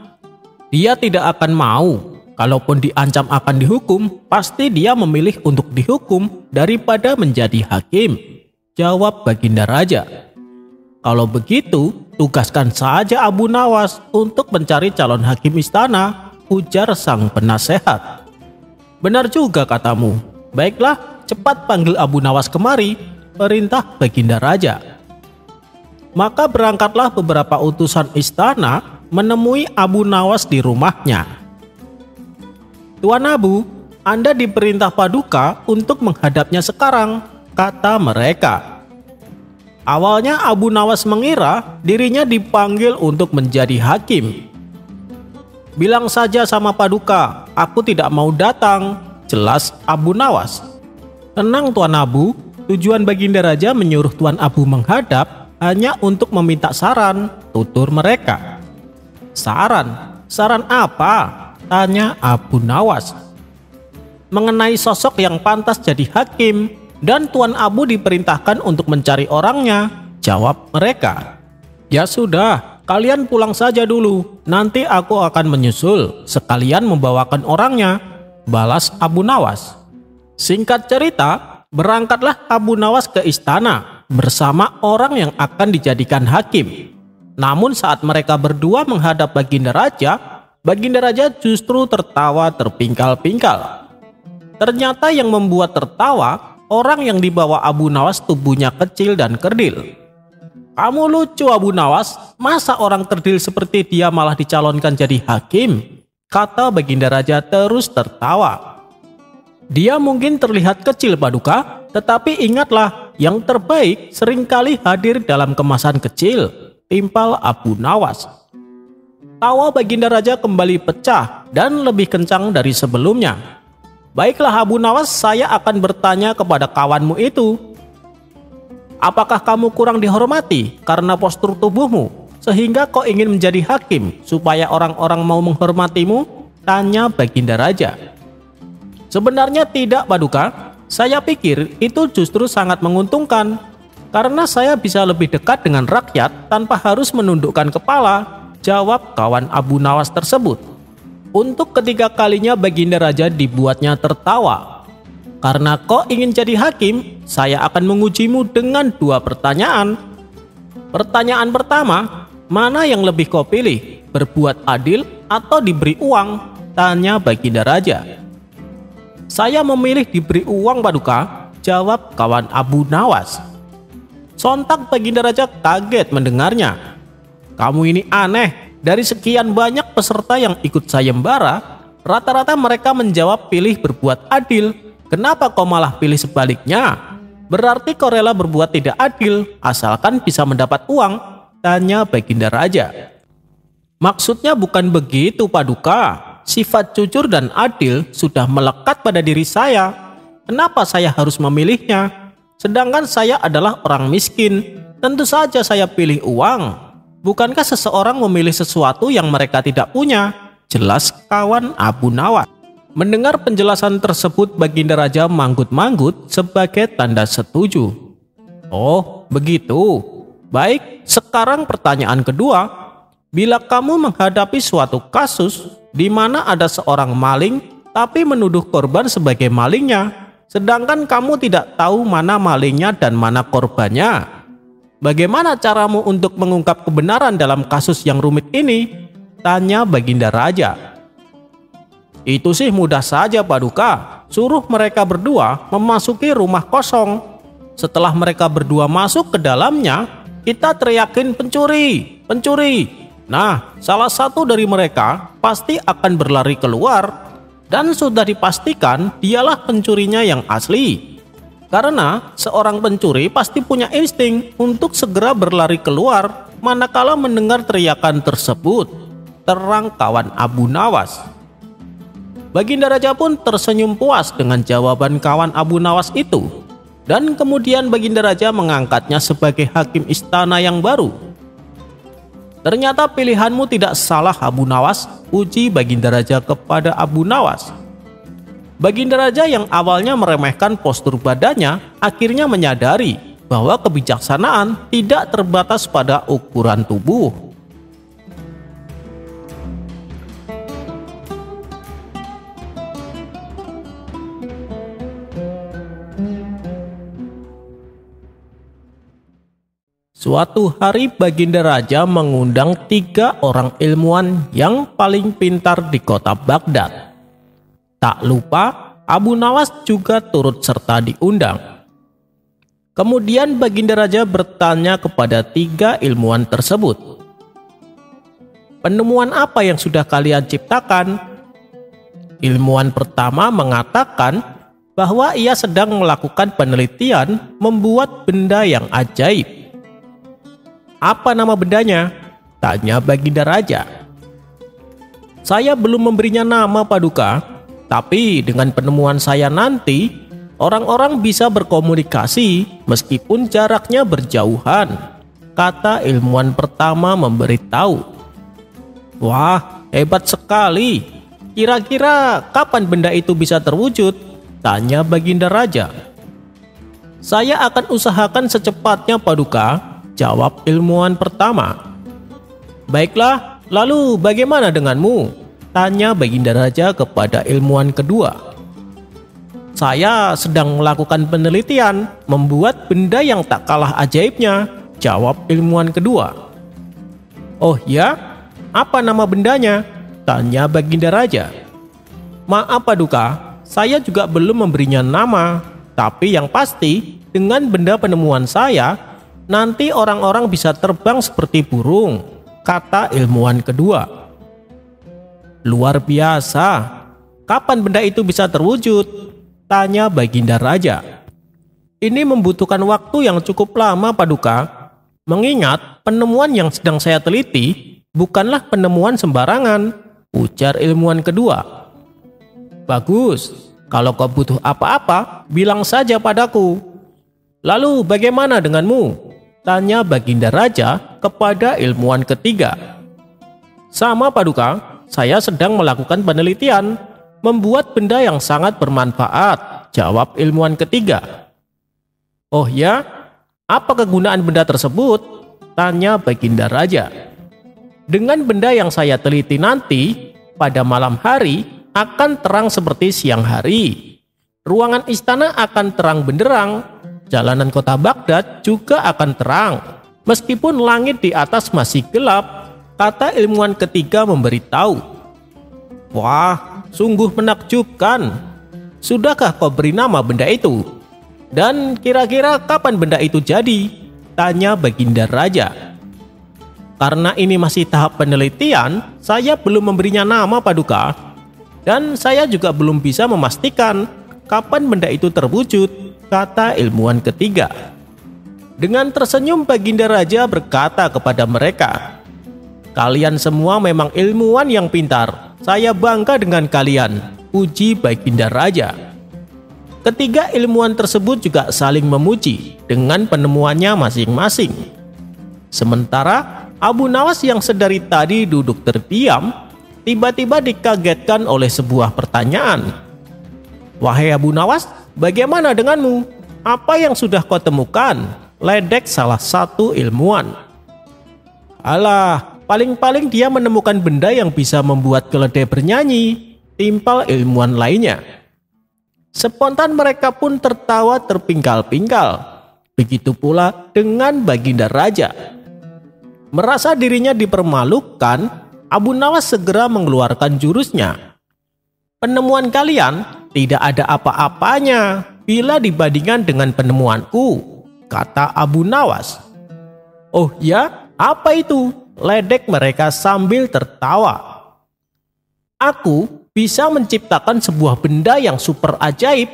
"Dia tidak akan mau. Kalaupun diancam akan dihukum, pasti dia memilih untuk dihukum daripada menjadi hakim," jawab Baginda Raja. "Kalau begitu, tugaskan saja Abu Nawas untuk mencari calon hakim istana," ujar sang penasehat. "Benar juga katamu. Baiklah, cepat panggil Abu Nawas kemari," perintah Baginda Raja. Maka berangkatlah beberapa utusan istana menemui Abu Nawas di rumahnya. "Tuan Abu, Anda diperintah Paduka untuk menghadapnya sekarang," kata mereka. Awalnya Abu Nawas mengira dirinya dipanggil untuk menjadi hakim. "Bilang saja sama Paduka, aku tidak mau datang," jelas Abu Nawas. "Tenang Tuan Abu, tujuan Baginda Raja menyuruh Tuan Abu menghadap hanya untuk meminta saran," tutur mereka. "Saran? Saran apa?" tanya Abu Nawas. "Mengenai sosok yang pantas jadi hakim, dan Tuan Abu diperintahkan untuk mencari orangnya," jawab mereka. "Ya sudah, kalian pulang saja dulu, nanti aku akan menyusul, sekalian membawakan orangnya," balas Abu Nawas. Singkat cerita, berangkatlah Abu Nawas ke istana bersama orang yang akan dijadikan hakim. Namun saat mereka berdua menghadap Baginda Raja justru tertawa terpingkal-pingkal. Ternyata yang membuat tertawa, orang yang dibawa Abu Nawas tubuhnya kecil dan kerdil. "Kamu lucu Abu Nawas, masa orang kerdil seperti dia malah dicalonkan jadi hakim?" kata Baginda Raja terus tertawa. "Dia mungkin terlihat kecil Paduka, tetapi ingatlah, yang terbaik seringkali hadir dalam kemasan kecil," timpal Abu Nawas. Tawa Baginda Raja kembali pecah dan lebih kencang dari sebelumnya. "Baiklah Abu Nawas, saya akan bertanya kepada kawanmu itu. Apakah kamu kurang dihormati karena postur tubuhmu, sehingga kau ingin menjadi hakim supaya orang-orang mau menghormatimu?" tanya Baginda Raja. "Sebenarnya tidak Paduka, saya pikir itu justru sangat menguntungkan, karena saya bisa lebih dekat dengan rakyat tanpa harus menundukkan kepala," jawab kawan Abu Nawas tersebut. Untuk ketiga kalinya Baginda Raja dibuatnya tertawa. "Karena kau ingin jadi hakim, saya akan mengujimu dengan 2 pertanyaan. Pertanyaan pertama, mana yang lebih kau pilih, berbuat adil atau diberi uang?" tanya Baginda Raja. "Saya memilih diberi uang Paduka," jawab kawan Abu Nawas. Sontak Baginda Raja kaget mendengarnya. "Kamu ini aneh, dari sekian banyak peserta yang ikut sayembara, rata-rata mereka menjawab pilih berbuat adil. Kenapa kau malah pilih sebaliknya? Berarti kau rela berbuat tidak adil, asalkan bisa mendapat uang?" tanya Baginda Raja. "Maksudnya bukan begitu Paduka. Sifat jujur dan adil sudah melekat pada diri saya. Kenapa saya harus memilihnya? Sedangkan saya adalah orang miskin. Tentu saja saya pilih uang. Bukankah seseorang memilih sesuatu yang mereka tidak punya?" jelas kawan Abu Nawas. Mendengar penjelasan tersebut, Baginda Raja manggut-manggut sebagai tanda setuju. "Oh, begitu. Baik, sekarang pertanyaan kedua. Bila kamu menghadapi suatu kasus di mana ada seorang maling tapi menuduh korban sebagai malingnya, sedangkan kamu tidak tahu mana malingnya dan mana korbannya, bagaimana caramu untuk mengungkap kebenaran dalam kasus yang rumit ini?" tanya Baginda Raja. "Itu sih mudah saja Paduka. Suruh mereka berdua memasuki rumah kosong. Setelah mereka berdua masuk ke dalamnya, kita teriakin pencuri, pencuri. Nah, salah satu dari mereka pasti akan berlari keluar, dan sudah dipastikan dialah pencurinya yang asli. Karena seorang pencuri pasti punya insting untuk segera berlari keluar manakala mendengar teriakan tersebut," terang kawan Abu Nawas. Baginda Raja pun tersenyum puas dengan jawaban kawan Abu Nawas itu, dan kemudian Baginda Raja mengangkatnya sebagai hakim istana yang baru. "Ternyata pilihanmu tidak salah Abu Nawas," puji Baginda Raja kepada Abu Nawas. Baginda Raja yang awalnya meremehkan postur badannya akhirnya menyadari bahwa kebijaksanaan tidak terbatas pada ukuran tubuh. Suatu hari Baginda Raja mengundang 3 orang ilmuwan yang paling pintar di kota Baghdad. Tak lupa Abu Nawas juga turut serta diundang. Kemudian Baginda Raja bertanya kepada 3 ilmuwan tersebut, "Penemuan apa yang sudah kalian ciptakan?" Ilmuwan pertama mengatakan bahwa ia sedang melakukan penelitian membuat benda yang ajaib. "Apa nama bendanya?" tanya Baginda Raja. "Saya belum memberinya nama Paduka, tapi dengan penemuan saya nanti, orang-orang bisa berkomunikasi meskipun jaraknya berjauhan," kata ilmuwan pertama memberitahu. "Wah, hebat sekali. Kira-kira kapan benda itu bisa terwujud?" tanya Baginda Raja. "Saya akan usahakan secepatnya Paduka," jawab ilmuwan pertama. "Baiklah, lalu bagaimana denganmu? Tanya Baginda Raja kepada ilmuwan kedua. Saya sedang melakukan penelitian membuat benda yang tak kalah ajaibnya, jawab ilmuwan kedua. Oh ya? Apa nama bendanya? Tanya Baginda Raja. Maaf Paduka, saya juga belum memberinya nama. Tapi yang pasti, dengan benda penemuan saya, nanti orang-orang bisa terbang seperti burung, kata ilmuwan kedua. Luar biasa. Kapan benda itu bisa terwujud? Tanya Baginda Raja. Ini membutuhkan waktu yang cukup lama Paduka. Mengingat penemuan yang sedang saya teliti bukanlah penemuan sembarangan, ujar ilmuwan kedua. Bagus, kalau kau butuh apa-apa, bilang saja padaku. Lalu bagaimana denganmu? Tanya Baginda Raja kepada ilmuwan ketiga. Sama Paduka, saya sedang melakukan penelitian, membuat benda yang sangat bermanfaat, jawab ilmuwan ketiga. Oh ya? Apa kegunaan benda tersebut? Tanya Baginda Raja. Dengan benda yang saya teliti nanti, pada malam hari akan terang seperti siang hari. Ruangan istana akan terang benderang, jalanan kota Baghdad juga akan terang, meskipun langit di atas masih gelap, kata ilmuwan ketiga memberitahu. Wah, sungguh menakjubkan. Sudahkah kau beri nama benda itu? Dan kira-kira kapan benda itu jadi? Tanya Baginda Raja. Karena ini masih tahap penelitian, saya belum memberinya nama Paduka. Dan saya juga belum bisa memastikan kapan benda itu terwujud, kata ilmuwan ketiga. Dengan tersenyum Baginda Raja berkata kepada mereka, kalian semua memang ilmuwan yang pintar. Saya bangga dengan kalian, puji Baginda Raja. Ketiga ilmuwan tersebut juga saling memuji dengan penemuannya masing-masing. Sementara Abu Nawas yang sedari tadi duduk terdiam, tiba-tiba dikagetkan oleh sebuah pertanyaan. Wahai Abu Nawas, bagaimana denganmu? Apa yang sudah kau temukan? Ledek salah satu ilmuwan. Alah, paling-paling dia menemukan benda yang bisa membuat keledai bernyanyi, timpal ilmuwan lainnya. Spontan mereka pun tertawa terpingkal-pingkal. Begitu pula dengan Baginda Raja. Merasa dirinya dipermalukan, Abu Nawas segera mengeluarkan jurusnya. Penemuan kalian tidak ada apa-apanya bila dibandingkan dengan penemuanku, kata Abu Nawas. Oh ya, apa itu? Ledek mereka sambil tertawa. Aku bisa menciptakan sebuah benda yang super ajaib,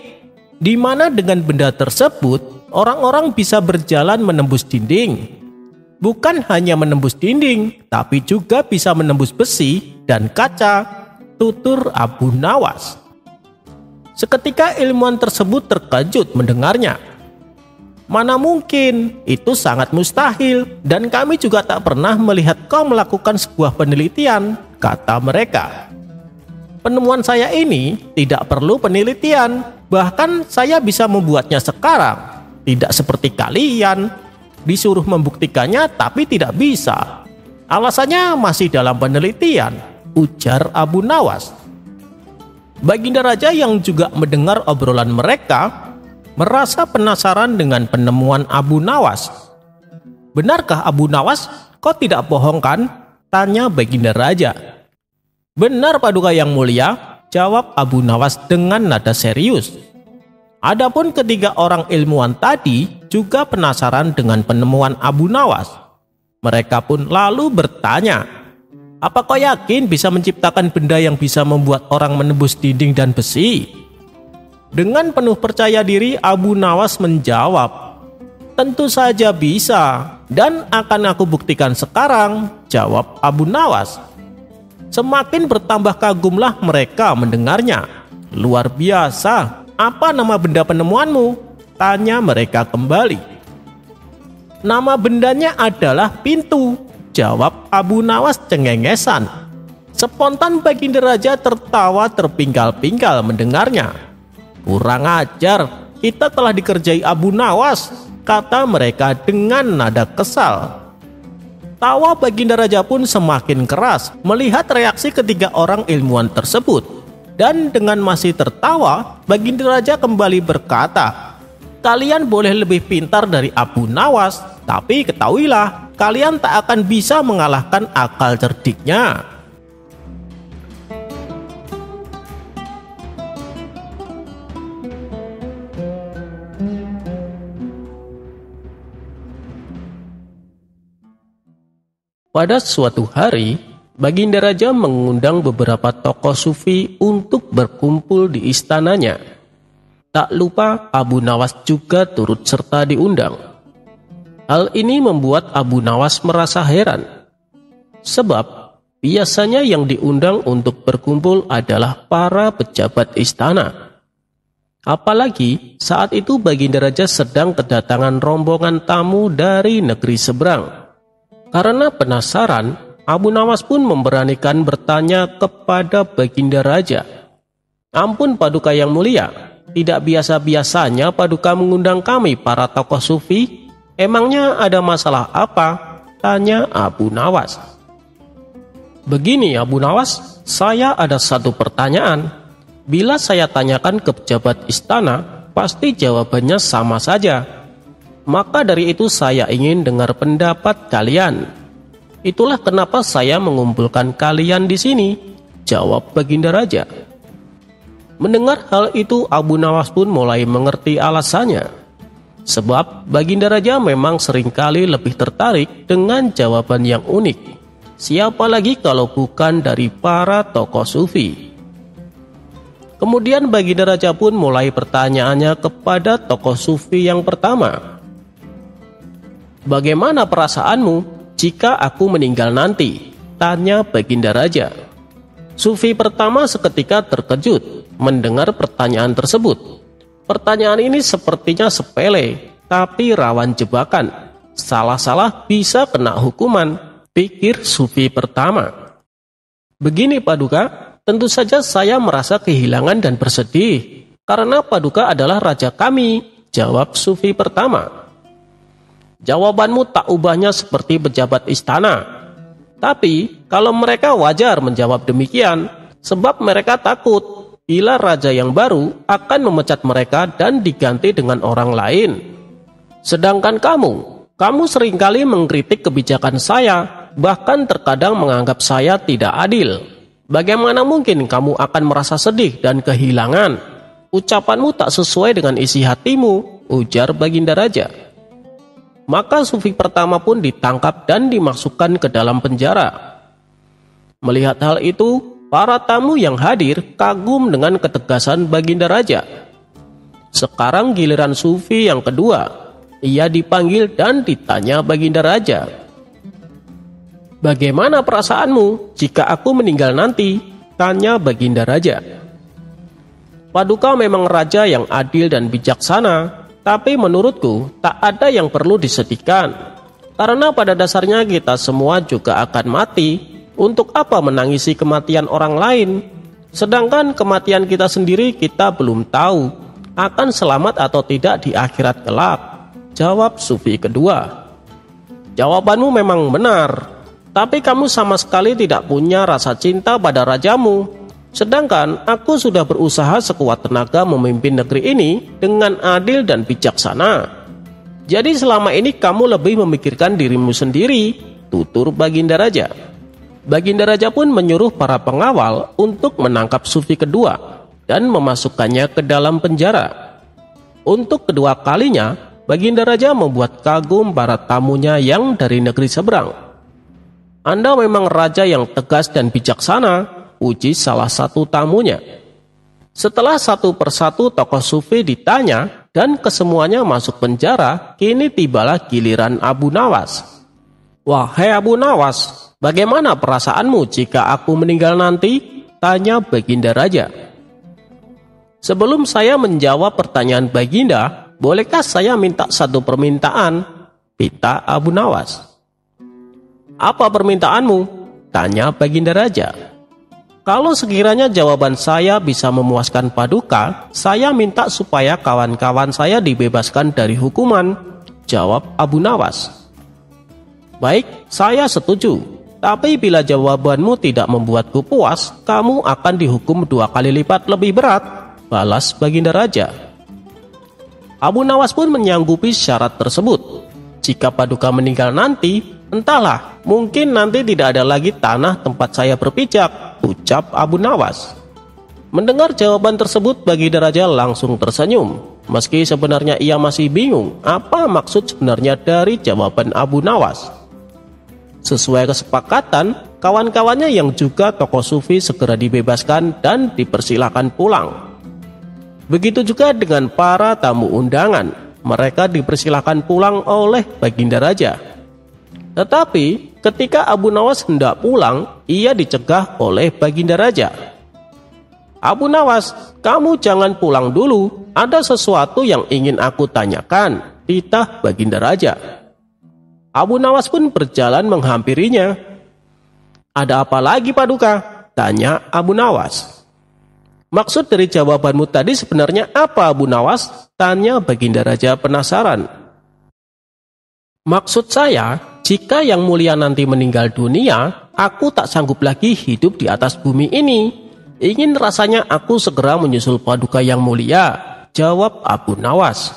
di mana dengan benda tersebut orang-orang bisa berjalan menembus dinding. Bukan hanya menembus dinding, tapi juga bisa menembus besi dan kaca, tutur Abu Nawas. Seketika ilmuwan tersebut terkejut mendengarnya. Mana mungkin, itu sangat mustahil dan kami juga tak pernah melihat kau melakukan sebuah penelitian, kata mereka. Penemuan saya ini tidak perlu penelitian, bahkan saya bisa membuatnya sekarang. Tidak seperti kalian, disuruh membuktikannya tapi tidak bisa. Alasannya masih dalam penelitian, ujar Abu Nawas. Baginda Raja yang juga mendengar obrolan mereka merasa penasaran dengan penemuan Abu Nawas. Benarkah Abu Nawas? Kau tidak bohong kan? Tanya Baginda Raja. Benar Paduka yang mulia, jawab Abu Nawas dengan nada serius. Adapun ketiga orang ilmuwan tadi juga penasaran dengan penemuan Abu Nawas. Mereka pun lalu bertanya, apa kau yakin bisa menciptakan benda yang bisa membuat orang menembus dinding dan besi? Dengan penuh percaya diri Abu Nawas menjawab, tentu saja bisa dan akan aku buktikan sekarang, jawab Abu Nawas. Semakin bertambah kagumlah mereka mendengarnya. Luar biasa, apa nama benda penemuanmu? Tanya mereka kembali. Nama bendanya adalah pintu, jawab Abu Nawas cengengesan. Spontan Baginda Raja tertawa terpingkal-pingkal mendengarnya. Kurang ajar, kita telah dikerjai Abu Nawas, kata mereka dengan nada kesal. Tawa Baginda Raja pun semakin keras melihat reaksi ketiga orang ilmuwan tersebut. Dan dengan masih tertawa, Baginda Raja kembali berkata, "Kalian boleh lebih pintar dari Abu Nawas, tapi ketahuilah, kalian tak akan bisa mengalahkan akal cerdiknya." Pada suatu hari, Baginda Raja mengundang beberapa tokoh sufi untuk berkumpul di istananya. Tak lupa Abu Nawas juga turut serta diundang. Hal ini membuat Abu Nawas merasa heran, sebab biasanya yang diundang untuk berkumpul adalah para pejabat istana. Apalagi saat itu Baginda Raja sedang kedatangan rombongan tamu dari negeri seberang. Karena penasaran, Abu Nawas pun memberanikan bertanya kepada Baginda Raja, "Ampun Paduka yang mulia, tidak biasa-biasanya Paduka mengundang kami para tokoh sufi. Emangnya ada masalah apa?" tanya Abu Nawas. "Begini Abu Nawas, saya ada satu pertanyaan. Bila saya tanyakan ke pejabat istana, pasti jawabannya sama saja. Maka dari itu saya ingin dengar pendapat kalian. Itulah kenapa saya mengumpulkan kalian di sini," jawab Baginda Raja. Mendengar hal itu, Abu Nawas pun mulai mengerti alasannya. Sebab Baginda Raja memang seringkali lebih tertarik dengan jawaban yang unik. Siapa lagi kalau bukan dari para tokoh sufi. Kemudian Baginda Raja pun mulai pertanyaannya kepada tokoh sufi yang pertama. "Bagaimana perasaanmu jika aku meninggal nanti?" tanya Baginda Raja. Sufi pertama seketika terkejut mendengar pertanyaan tersebut. Pertanyaan ini sepertinya sepele, tapi rawan jebakan. Salah-salah bisa kena hukuman, pikir Sufi pertama. "Begini Paduka, tentu saja saya merasa kehilangan dan bersedih, karena Paduka adalah raja kami," jawab Sufi pertama. "Jawabanmu tak ubahnya seperti pejabat istana. Tapi kalau mereka wajar menjawab demikian, sebab mereka takut bila raja yang baru akan memecat mereka dan diganti dengan orang lain. Sedangkan kamu seringkali mengkritik kebijakan saya, bahkan terkadang menganggap saya tidak adil. Bagaimana mungkin kamu akan merasa sedih dan kehilangan? Ucapanmu tak sesuai dengan isi hatimu," ujar Baginda Raja. Maka Sufi pertama pun ditangkap dan dimasukkan ke dalam penjara. Melihat hal itu, para tamu yang hadir kagum dengan ketegasan Baginda Raja. Sekarang giliran Sufi yang kedua. Ia dipanggil dan ditanya Baginda Raja, "Bagaimana perasaanmu jika aku meninggal nanti?" tanya Baginda Raja. "Paduka memang raja yang adil dan bijaksana. Tapi menurutku tak ada yang perlu disedihkan. Karena pada dasarnya kita semua juga akan mati. Untuk apa menangisi kematian orang lain? Sedangkan kematian kita sendiri kita belum tahu akan selamat atau tidak di akhirat kelak," jawab Sufi kedua. "Jawabanmu memang benar. Tapi kamu sama sekali tidak punya rasa cinta pada rajamu. Sedangkan aku sudah berusaha sekuat tenaga memimpin negeri ini dengan adil dan bijaksana. Jadi selama ini kamu lebih memikirkan dirimu sendiri," tutur Baginda Raja. Baginda Raja pun menyuruh para pengawal untuk menangkap Sufi kedua dan memasukkannya ke dalam penjara. Untuk kedua kalinya, Baginda Raja membuat kagum para tamunya yang dari negeri seberang. "Anda memang raja yang tegas dan bijaksana," uji salah satu tamunya. Setelah satu persatu tokoh sufi ditanya dan kesemuanya masuk penjara, kini tibalah giliran Abu Nawas. "Wahai Abu Nawas, bagaimana perasaanmu jika aku meninggal nanti?" tanya Baginda Raja. "Sebelum saya menjawab pertanyaan Baginda, bolehkah saya minta satu permintaan?" pinta Abu Nawas. "Apa permintaanmu?" tanya Baginda Raja. "Kalau sekiranya jawaban saya bisa memuaskan Paduka, saya minta supaya kawan-kawan saya dibebaskan dari hukuman," jawab Abu Nawas. Baik, saya setuju. Tapi bila jawabanmu tidak membuatku puas, kamu akan dihukum 2 kali lipat lebih berat, balas Baginda Raja. Abu Nawas pun menyanggupi syarat tersebut. Jika Paduka meninggal nanti, entahlah, mungkin nanti tidak ada lagi tanah tempat saya berpijak, ucap Abu Nawas. Mendengar jawaban tersebut, Baginda Raja langsung tersenyum. Meski sebenarnya ia masih bingung apa maksud sebenarnya dari jawaban Abu Nawas. Sesuai kesepakatan, kawan-kawannya yang juga tokoh sufi segera dibebaskan dan dipersilakan pulang. Begitu juga dengan para tamu undangan, mereka dipersilakan pulang oleh Baginda Raja. Tetapi ketika Abu Nawas hendak pulang, ia dicegah oleh Baginda Raja. Abu Nawas, kamu jangan pulang dulu, ada sesuatu yang ingin aku tanyakan, titah Baginda Raja. Abu Nawas pun berjalan menghampirinya. Ada apa lagi Paduka? Tanya Abu Nawas. Maksud dari jawabanmu tadi sebenarnya apa Abu Nawas? Tanya Baginda Raja penasaran. Maksud saya, jika Yang Mulia nanti meninggal dunia, aku tak sanggup lagi hidup di atas bumi ini. Ingin rasanya aku segera menyusul Paduka Yang Mulia, jawab Abu Nawas.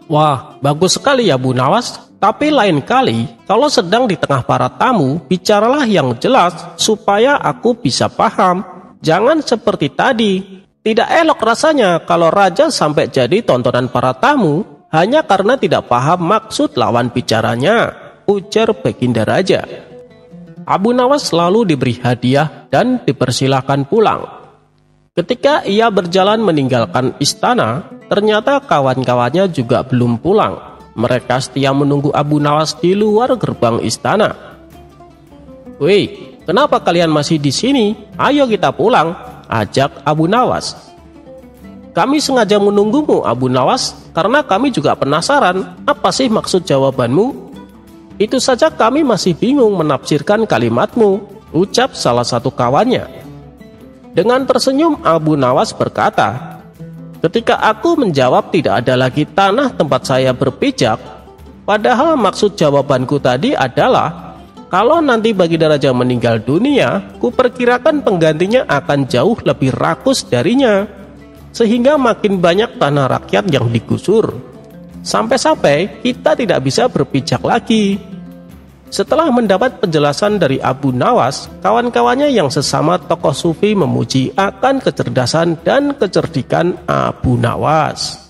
Wah, bagus sekali ya Abu Nawas. Tapi lain kali, kalau sedang di tengah para tamu, bicaralah yang jelas supaya aku bisa paham. Jangan seperti tadi. Tidak elok rasanya kalau raja sampai jadi tontonan para tamu hanya karena tidak paham maksud lawan bicaranya, ujar Baginda Raja. Abu Nawas lalu diberi hadiah dan dipersilakan pulang. Ketika ia berjalan meninggalkan istana, ternyata kawan-kawannya juga belum pulang. Mereka setia menunggu Abu Nawas di luar gerbang istana. Woi, kenapa kalian masih di sini? Ayo kita pulang, ajak Abu Nawas. Kami sengaja menunggumu Abu Nawas karena kami juga penasaran apa sih maksud jawabanmu. Itu saja kami masih bingung menafsirkan kalimatmu, ucap salah satu kawannya. Dengan tersenyum Abu Nawas berkata, ketika aku menjawab tidak ada lagi tanah tempat saya berpijak, padahal maksud jawabanku tadi adalah kalau nanti Baginda Raja meninggal dunia, kuperkirakan penggantinya akan jauh lebih rakus darinya, sehingga makin banyak tanah rakyat yang digusur. Sampai-sampai kita tidak bisa berpijak lagi. Setelah mendapat penjelasan dari Abu Nawas, kawan-kawannya yang sesama tokoh sufi memuji akan kecerdasan dan kecerdikan Abu Nawas.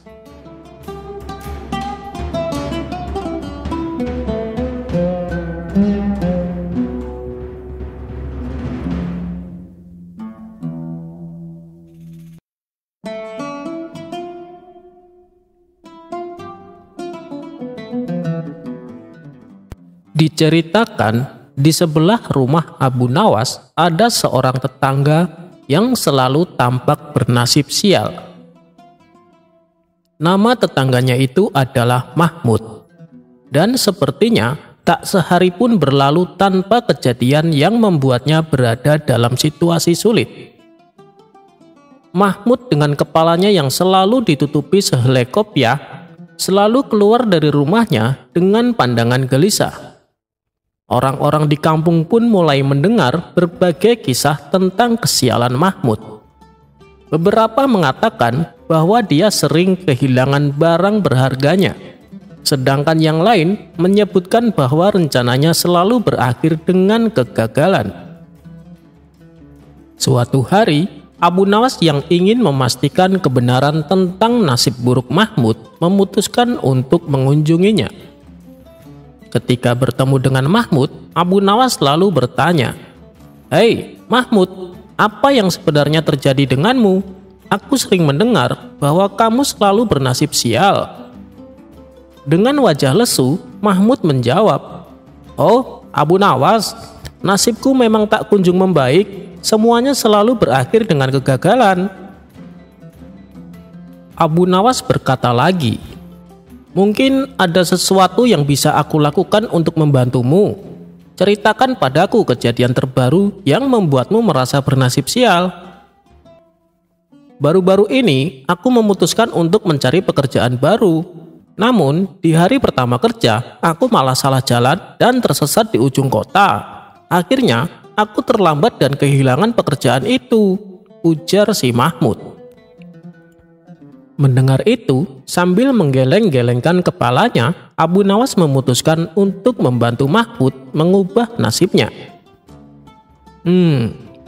Diceritakan di sebelah rumah Abu Nawas ada seorang tetangga yang selalu tampak bernasib sial. Nama tetangganya itu adalah Mahmud, dan sepertinya tak sehari pun berlalu tanpa kejadian yang membuatnya berada dalam situasi sulit. Mahmud dengan kepalanya yang selalu ditutupi sehelai kopiah selalu keluar dari rumahnya dengan pandangan gelisah. Orang-orang di kampung pun mulai mendengar berbagai kisah tentang kesialan Mahmud. Beberapa mengatakan bahwa dia sering kehilangan barang berharganya, sedangkan yang lain menyebutkan bahwa rencananya selalu berakhir dengan kegagalan. Suatu hari, Abu Nawas yang ingin memastikan kebenaran tentang nasib buruk Mahmud memutuskan untuk mengunjunginya. Ketika bertemu dengan Mahmud, Abu Nawas lalu bertanya, "Hei Mahmud, apa yang sebenarnya terjadi denganmu? Aku sering mendengar bahwa kamu selalu bernasib sial." Dengan wajah lesu, Mahmud menjawab, "Oh Abu Nawas, nasibku memang tak kunjung membaik, semuanya selalu berakhir dengan kegagalan." Abu Nawas berkata lagi, "Mungkin ada sesuatu yang bisa aku lakukan untuk membantumu. Ceritakan padaku kejadian terbaru yang membuatmu merasa bernasib sial." "Baru-baru ini aku memutuskan untuk mencari pekerjaan baru. Namun, di hari pertama kerja, aku malah salah jalan dan tersesat di ujung kota. Akhirnya, aku terlambat dan kehilangan pekerjaan itu, ujar si Mahmud. Mendengar itu, sambil menggeleng-gelengkan kepalanya, Abu Nawas memutuskan untuk membantu Mahmud mengubah nasibnya.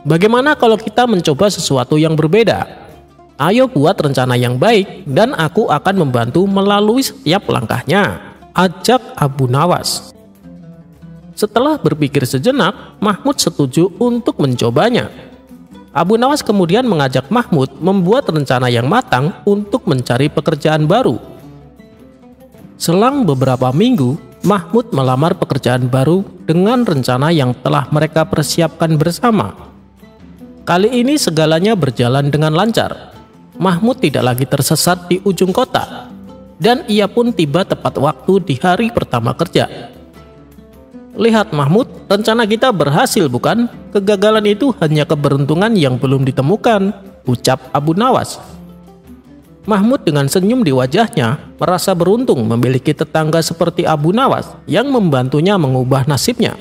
Bagaimana kalau kita mencoba sesuatu yang berbeda? Ayo buat rencana yang baik dan aku akan membantu melalui setiap langkahnya, ajak Abu Nawas. Setelah berpikir sejenak, Mahmud setuju untuk mencobanya. Abu Nawas kemudian mengajak Mahmud membuat rencana yang matang untuk mencari pekerjaan baru. Selang beberapa minggu, Mahmud melamar pekerjaan baru dengan rencana yang telah mereka persiapkan bersama. Kali ini segalanya berjalan dengan lancar. Mahmud tidak lagi tersesat di ujung kota, dan ia pun tiba tepat waktu di hari pertama kerja. Lihat Mahmud, rencana kita berhasil bukan? Kegagalan itu hanya keberuntungan yang belum ditemukan, ucap Abu Nawas. Mahmud dengan senyum di wajahnya merasa beruntung memiliki tetangga seperti Abu Nawas yang membantunya mengubah nasibnya.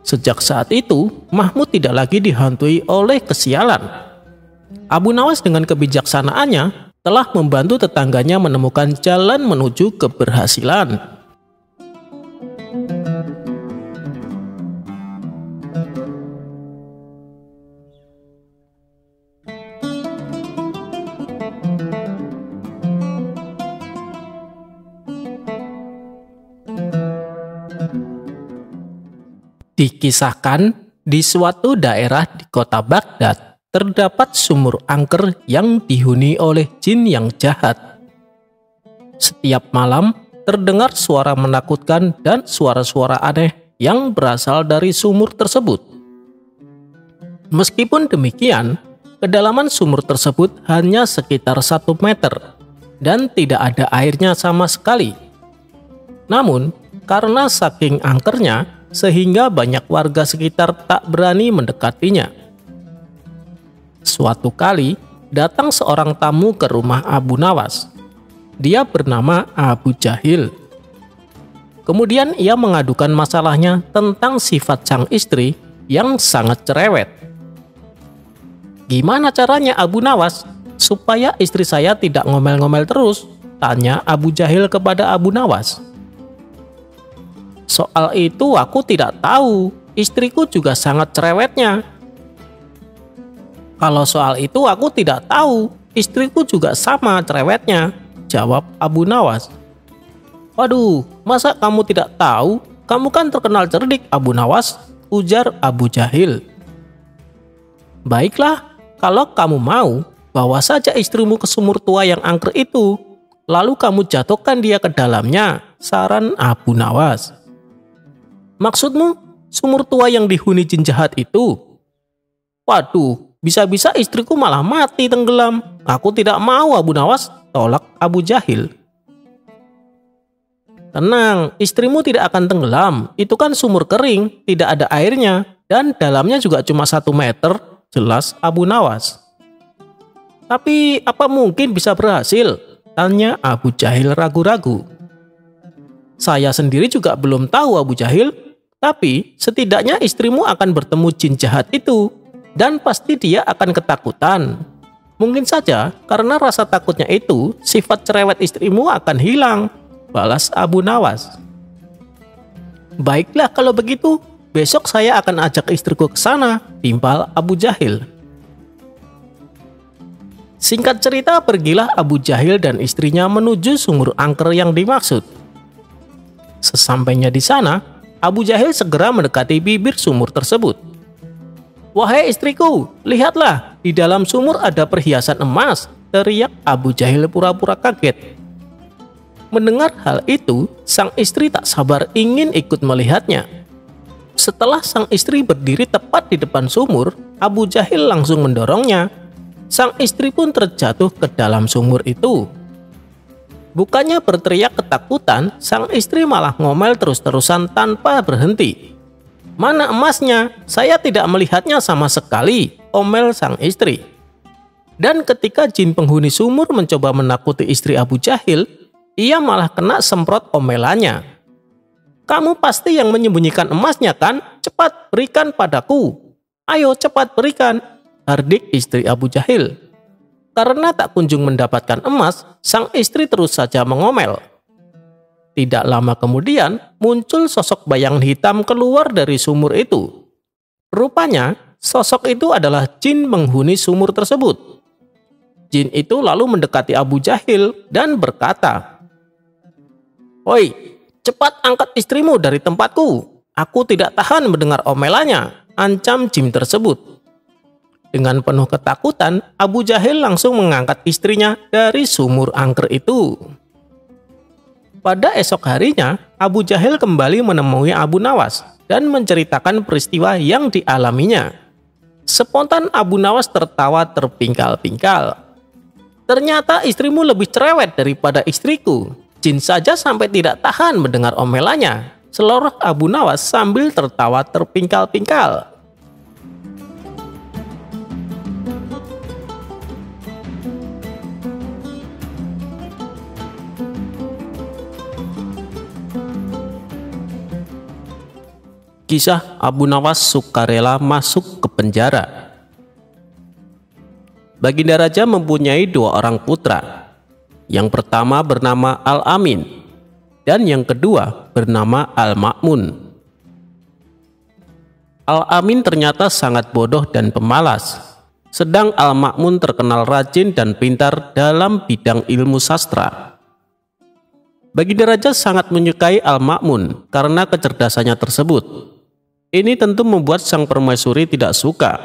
Sejak saat itu, Mahmud tidak lagi dihantui oleh kesialan. Abu Nawas dengan kebijaksanaannya telah membantu tetangganya menemukan jalan menuju keberhasilan. Dikisahkan di suatu daerah di kota Baghdad terdapat sumur angker yang dihuni oleh jin yang jahat. Setiap malam terdengar suara menakutkan dan suara-suara aneh yang berasal dari sumur tersebut. Meskipun demikian, kedalaman sumur tersebut hanya sekitar 1 meter dan tidak ada airnya sama sekali. Namun, karena saking angkernya, sehingga banyak warga sekitar tak berani mendekatinya. Suatu kali, datang seorang tamu ke rumah Abu Nawas. Dia bernama Abu Jahil. Kemudian ia mengadukan masalahnya tentang sifat sang istri yang sangat cerewet. Gimana caranya Abu Nawas supaya istri saya tidak ngomel-ngomel terus? Tanya Abu Jahil kepada Abu Nawas. Soal itu aku tidak tahu, istriku juga sangat cerewetnya. Kalau soal itu aku tidak tahu, istriku juga sama cerewetnya, jawab Abu Nawas. Waduh, masa kamu tidak tahu? Kamu kan terkenal cerdik Abu Nawas, ujar Abu Jahil. Baiklah, kalau kamu mau, bawa saja istrimu ke sumur tua yang angker itu, lalu kamu jatuhkan dia ke dalamnya, saran Abu Nawas. Maksudmu, sumur tua yang dihuni jin jahat itu? Waduh, bisa-bisa istriku malah mati tenggelam. Aku tidak mau Abu Nawas, tolak Abu Jahil. Tenang, istrimu tidak akan tenggelam. Itu kan sumur kering, tidak ada airnya, dan dalamnya juga cuma 1 meter, jelas Abu Nawas. Tapi apa mungkin bisa berhasil? Tanya Abu Jahil ragu-ragu. Saya sendiri juga belum tahu Abu Jahil, tapi setidaknya istrimu akan bertemu jin jahat itu, dan pasti dia akan ketakutan. Mungkin saja karena rasa takutnya itu, sifat cerewet istrimu akan hilang, balas Abu Nawas. Baiklah kalau begitu, besok saya akan ajak istriku ke sana, timpal Abu Jahil. Singkat cerita, pergilah Abu Jahil dan istrinya menuju sumur angker yang dimaksud. Sesampainya di sana, Abu Jahil segera mendekati bibir sumur tersebut. Wahai istriku, lihatlah, di dalam sumur ada perhiasan emas, teriak Abu Jahil pura-pura kaget. Mendengar hal itu, sang istri tak sabar ingin ikut melihatnya. Setelah sang istri berdiri tepat di depan sumur, Abu Jahil langsung mendorongnya. Sang istri pun terjatuh ke dalam sumur itu. Bukannya berteriak ketakutan, sang istri malah ngomel terus-terusan tanpa berhenti. Mana emasnya? Saya tidak melihatnya sama sekali, omel sang istri. Dan ketika jin penghuni sumur mencoba menakuti istri Abu Jahil, ia malah kena semprot omelannya. "Kamu pasti yang menyembunyikan emasnya kan? Cepat berikan padaku. Ayo cepat berikan," hardik istri Abu Jahil. Karena tak kunjung mendapatkan emas, sang istri terus saja mengomel. Tidak lama kemudian, muncul sosok bayangan hitam keluar dari sumur itu. Rupanya, sosok itu adalah jin penghuni sumur tersebut. Jin itu lalu mendekati Abu Jahil dan berkata, "Oi, cepat angkat istrimu dari tempatku. Aku tidak tahan mendengar omelannya," ancam jin tersebut. Dengan penuh ketakutan, Abu Jahil langsung mengangkat istrinya dari sumur angker itu. Pada esok harinya, Abu Jahil kembali menemui Abu Nawas dan menceritakan peristiwa yang dialaminya. Spontan Abu Nawas tertawa terpingkal-pingkal. "Ternyata istrimu lebih cerewet daripada istriku. Jin saja sampai tidak tahan mendengar omelannya," seloroh Abu Nawas sambil tertawa terpingkal-pingkal. Kisah Abu Nawas sukarela masuk ke penjara. Baginda Raja mempunyai 2 orang putra. Yang pertama bernama Al-Amin dan yang kedua bernama Al-Ma'mun. Al-Amin ternyata sangat bodoh dan pemalas, sedang Al-Ma'mun terkenal rajin dan pintar dalam bidang ilmu sastra. Baginda Raja sangat menyukai Al-Ma'mun karena kecerdasannya tersebut. Ini tentu membuat sang permaisuri tidak suka,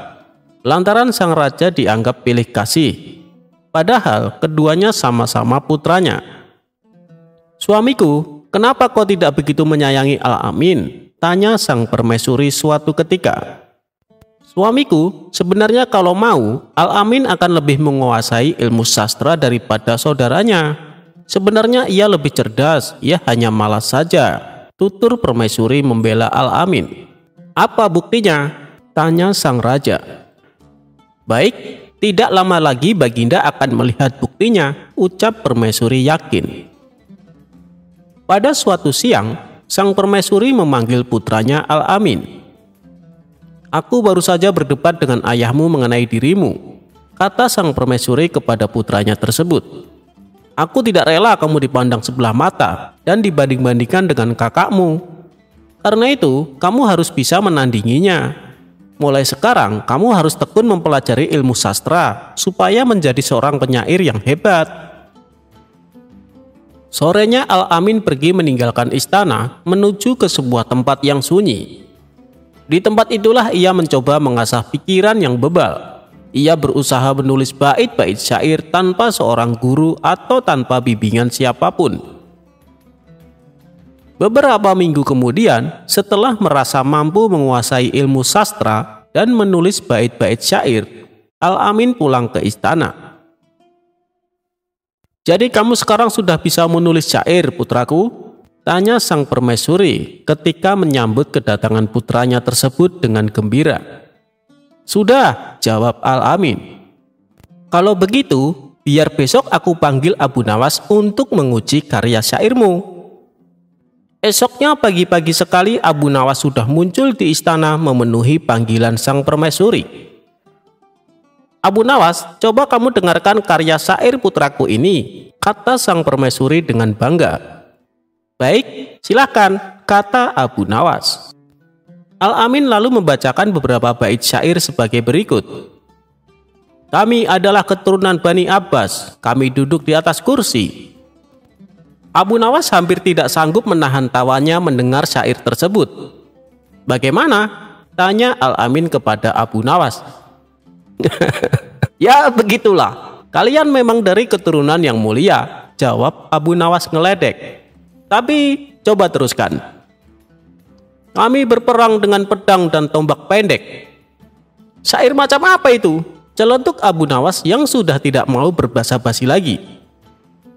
lantaran sang raja dianggap pilih kasih. Padahal keduanya sama-sama putranya. "Suamiku, kenapa kau tidak begitu menyayangi Al-Amin?" tanya sang permaisuri suatu ketika. "Suamiku, sebenarnya kalau mau, Al-Amin akan lebih menguasai ilmu sastra daripada saudaranya. Sebenarnya ia lebih cerdas, ia hanya malas saja," tutur permaisuri membela Al-Amin. "Apa buktinya?" tanya sang raja. "Baik, tidak lama lagi Baginda akan melihat buktinya," ucap permaisuri yakin. Pada suatu siang, sang permaisuri memanggil putranya Al-Amin. "Aku baru saja berdebat dengan ayahmu mengenai dirimu," kata sang permaisuri kepada putranya tersebut. "Aku tidak rela kamu dipandang sebelah mata dan dibanding-bandingkan dengan kakakmu. Karena itu, kamu harus bisa menandinginya. Mulai sekarang, kamu harus tekun mempelajari ilmu sastra supaya menjadi seorang penyair yang hebat." Sorenya Al-Amin pergi meninggalkan istana menuju ke sebuah tempat yang sunyi. Di tempat itulah ia mencoba mengasah pikiran yang bebal. Ia berusaha menulis bait-bait syair tanpa seorang guru atau tanpa bimbingan siapapun. Beberapa minggu kemudian, setelah merasa mampu menguasai ilmu sastra dan menulis bait-bait syair, Al-Amin pulang ke istana. "Jadi kamu sekarang sudah bisa menulis syair, putraku?" tanya sang permaisuri ketika menyambut kedatangan putranya tersebut dengan gembira. "Sudah," jawab Al-Amin. "Kalau begitu, biar besok aku panggil Abu Nawas untuk menguji karya syairmu." Esoknya pagi-pagi sekali Abu Nawas sudah muncul di istana memenuhi panggilan sang permaisuri. "Abu Nawas, coba kamu dengarkan karya syair putraku ini," kata sang permaisuri dengan bangga. "Baik, silakan," kata Abu Nawas. Al-Amin lalu membacakan beberapa bait syair sebagai berikut. "Kami adalah keturunan Bani Abbas, kami duduk di atas kursi." Abu Nawas hampir tidak sanggup menahan tawanya mendengar syair tersebut. "Bagaimana?" tanya Al-Amin kepada Abu Nawas. "Ya begitulah, kalian memang dari keturunan yang mulia," jawab Abu Nawas ngeledek. "Tapi coba teruskan." "Kami berperang dengan pedang dan tombak pendek." "Syair macam apa itu?" celetuk Abu Nawas yang sudah tidak mau berbasa-basi lagi.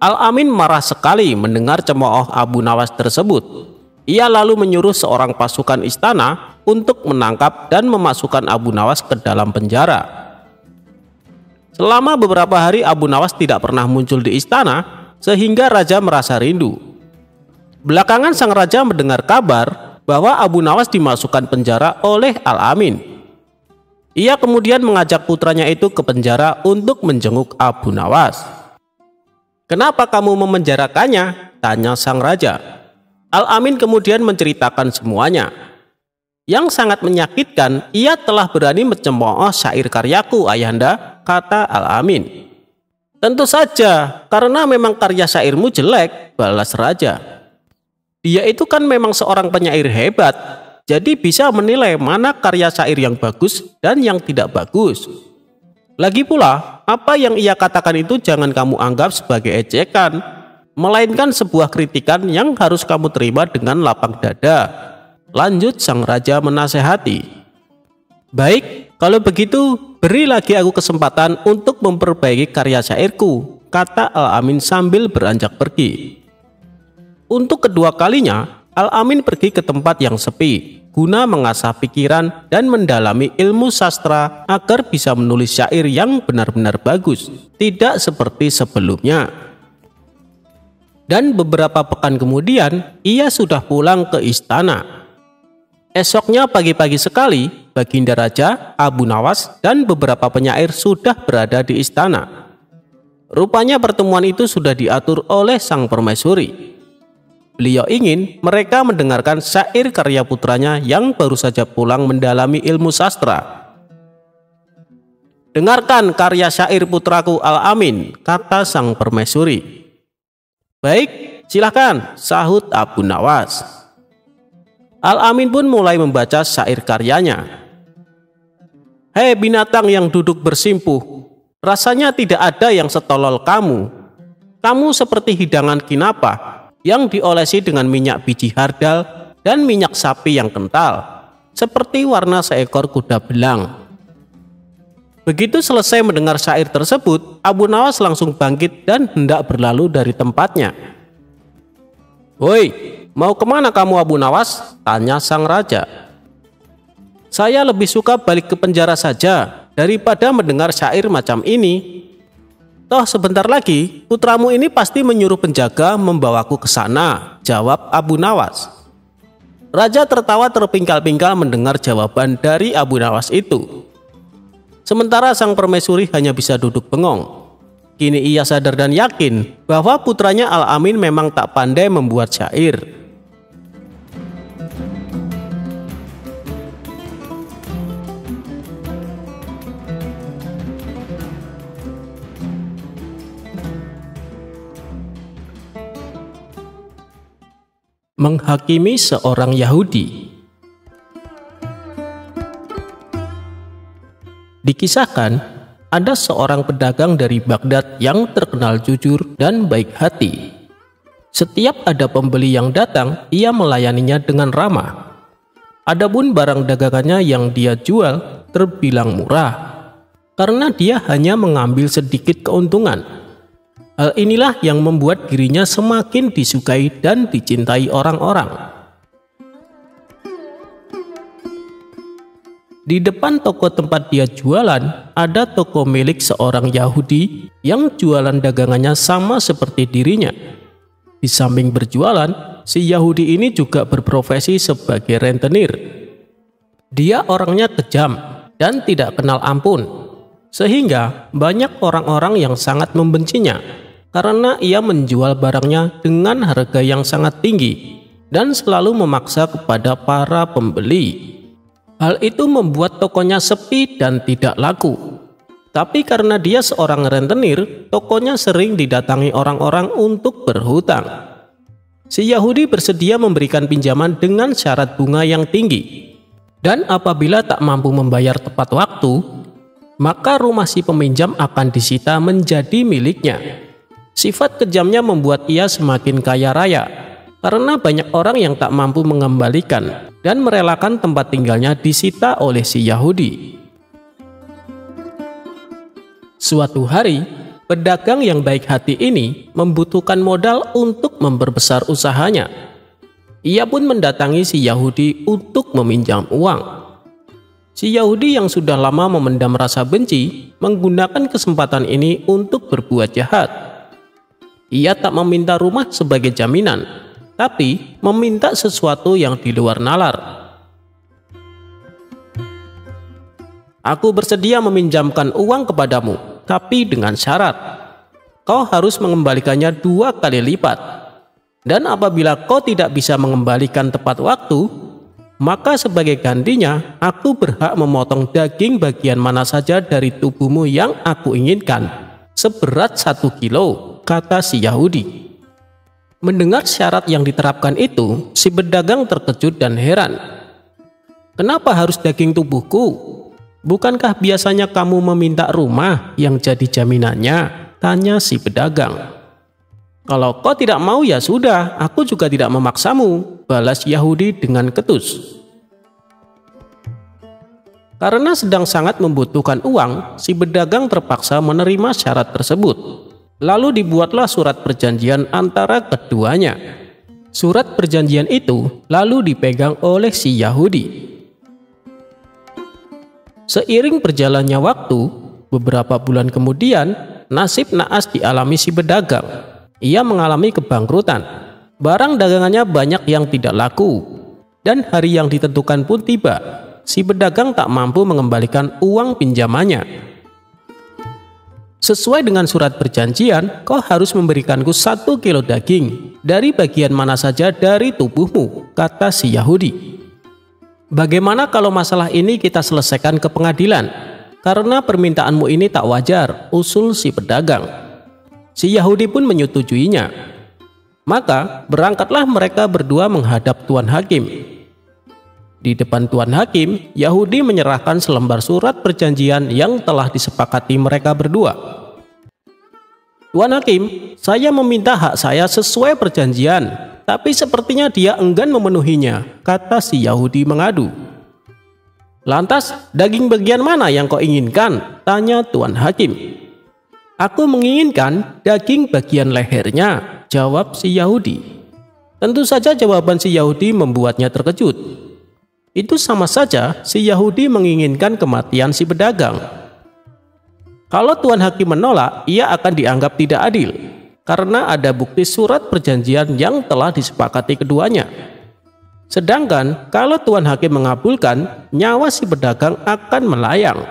Al-Amin marah sekali mendengar cemooh Abu Nawas tersebut. Ia lalu menyuruh seorang pasukan istana untuk menangkap dan memasukkan Abu Nawas ke dalam penjara. Selama beberapa hari Abu Nawas tidak pernah muncul di istana sehingga raja merasa rindu. Belakangan sang raja mendengar kabar bahwa Abu Nawas dimasukkan penjara oleh Al-Amin. Ia kemudian mengajak putranya itu ke penjara untuk menjenguk Abu Nawas. "Kenapa kamu memenjarakannya?" tanya sang raja. Al-Amin kemudian menceritakan semuanya. "Yang sangat menyakitkan, ia telah berani mencemooh syair karyaku, Ayahanda," kata Al-Amin. "Tentu saja, karena memang karya syairmu jelek," balas raja. "Dia itu kan memang seorang penyair hebat, jadi bisa menilai mana karya syair yang bagus dan yang tidak bagus. Lagi pula, apa yang ia katakan itu jangan kamu anggap sebagai ejekan, melainkan sebuah kritikan yang harus kamu terima dengan lapang dada," lanjut sang raja menasehati. "Baik, kalau begitu beri lagi aku kesempatan untuk memperbaiki karya syairku," kata Al-Amin sambil beranjak pergi. Untuk kedua kalinya, Al-Amin pergi ke tempat yang sepi guna mengasah pikiran dan mendalami ilmu sastra agar bisa menulis syair yang benar-benar bagus, tidak seperti sebelumnya. Dan beberapa pekan kemudian, ia sudah pulang ke istana. Esoknya pagi-pagi sekali, Baginda Raja, Abu Nawas, dan beberapa penyair sudah berada di istana. Rupanya pertemuan itu sudah diatur oleh sang permaisuri. Beliau ingin mereka mendengarkan syair karya putranya yang baru saja pulang mendalami ilmu sastra. "Dengarkan karya syair putraku Al-Amin," kata sang permaisuri. "Baik, silahkan," sahut Abu Nawas. Al-Amin pun mulai membaca syair karyanya. "Hei binatang yang duduk bersimpuh, rasanya tidak ada yang setolol kamu. Kamu seperti hidangan kinapah yang diolesi dengan minyak biji hardal dan minyak sapi yang kental, seperti warna seekor kuda belang." Begitu selesai mendengar syair tersebut, Abu Nawas langsung bangkit dan hendak berlalu dari tempatnya. "Woi, mau kemana kamu Abu Nawas?" tanya sang raja. "Saya lebih suka balik ke penjara saja daripada mendengar syair macam ini. Toh sebentar lagi putramu ini pasti menyuruh penjaga membawaku ke sana," jawab Abu Nawas. Raja tertawa terpingkal-pingkal mendengar jawaban dari Abu Nawas itu. Sementara sang permaisuri hanya bisa duduk bengong. Kini ia sadar dan yakin bahwa putranya Al-Amin memang tak pandai membuat syair. Menghakimi seorang Yahudi. Dikisahkan, ada seorang pedagang dari Baghdad yang terkenal jujur dan baik hati. Setiap ada pembeli yang datang, ia melayaninya dengan ramah. Adapun barang dagangannya yang dia jual terbilang murah, karena dia hanya mengambil sedikit keuntungan. Hal inilah yang membuat dirinya semakin disukai dan dicintai orang-orang. Di depan toko tempat dia jualan, ada toko milik seorang Yahudi yang jualan dagangannya sama seperti dirinya. Di samping berjualan, si Yahudi ini juga berprofesi sebagai rentenir. Dia orangnya kejam dan tidak kenal ampun, sehingga banyak orang-orang yang sangat membencinya karena ia menjual barangnya dengan harga yang sangat tinggi dan selalu memaksa kepada para pembeli. Hal itu membuat tokonya sepi dan tidak laku. Tapi karena dia seorang rentenir, tokonya sering didatangi orang-orang untuk berhutang. Si Yahudi bersedia memberikan pinjaman dengan syarat bunga yang tinggi. Dan apabila tak mampu membayar tepat waktu, maka rumah si peminjam akan disita menjadi miliknya. Sifat kejamnya membuat ia semakin kaya raya, karena banyak orang yang tak mampu mengembalikan dan merelakan tempat tinggalnya disita oleh si Yahudi. Suatu hari, pedagang yang baik hati ini membutuhkan modal untuk memperbesar usahanya. Ia pun mendatangi si Yahudi untuk meminjam uang. Si Yahudi yang sudah lama memendam rasa benci menggunakan kesempatan ini untuk berbuat jahat. Ia tak meminta rumah sebagai jaminan, tapi meminta sesuatu yang di luar nalar. Aku bersedia meminjamkan uang kepadamu, tapi dengan syarat. Kau harus mengembalikannya 2 kali lipat. Dan apabila kau tidak bisa mengembalikan tepat waktu, maka sebagai gantinya aku berhak memotong daging bagian mana saja dari tubuhmu yang aku inginkan, seberat 1 kilo, kata si Yahudi. Mendengar syarat yang diterapkan itu, si pedagang terkejut dan heran. Kenapa harus daging tubuhku? Bukankah biasanya kamu meminta rumah yang jadi jaminannya? Tanya si pedagang. Kalau kau tidak mau ya sudah, aku juga tidak memaksamu, balas Yahudi dengan ketus. Karena sedang sangat membutuhkan uang, si pedagang terpaksa menerima syarat tersebut. Lalu dibuatlah surat perjanjian antara keduanya. Surat perjanjian itu lalu dipegang oleh si Yahudi. Seiring berjalannya waktu, beberapa bulan kemudian, nasib naas dialami si pedagang. Ia mengalami kebangkrutan. Barang dagangannya banyak yang tidak laku. Dan hari yang ditentukan pun tiba. Si pedagang tak mampu mengembalikan uang pinjamannya. Sesuai dengan surat perjanjian, kau harus memberikanku 1 kilo daging dari bagian mana saja dari tubuhmu, kata si Yahudi. Bagaimana kalau masalah ini kita selesaikan ke pengadilan? Karena permintaanmu ini tak wajar, usul si pedagang. Si Yahudi pun menyetujuinya. Maka berangkatlah mereka berdua menghadap Tuan Hakim. Di depan Tuan Hakim, Yahudi menyerahkan selembar surat perjanjian yang telah disepakati mereka berdua. Tuan Hakim, saya meminta hak saya sesuai perjanjian, tapi sepertinya dia enggan memenuhinya, kata si Yahudi mengadu. Lantas, daging bagian mana yang kau inginkan? Tanya Tuan Hakim. Aku menginginkan daging bagian lehernya, jawab si Yahudi. Tentu saja jawaban si Yahudi membuatnya terkejut. Itu sama saja si Yahudi menginginkan kematian si pedagang. Kalau Tuan Hakim menolak, ia akan dianggap tidak adil, karena ada bukti surat perjanjian yang telah disepakati keduanya. Sedangkan kalau Tuan Hakim mengabulkan, nyawa si pedagang akan melayang.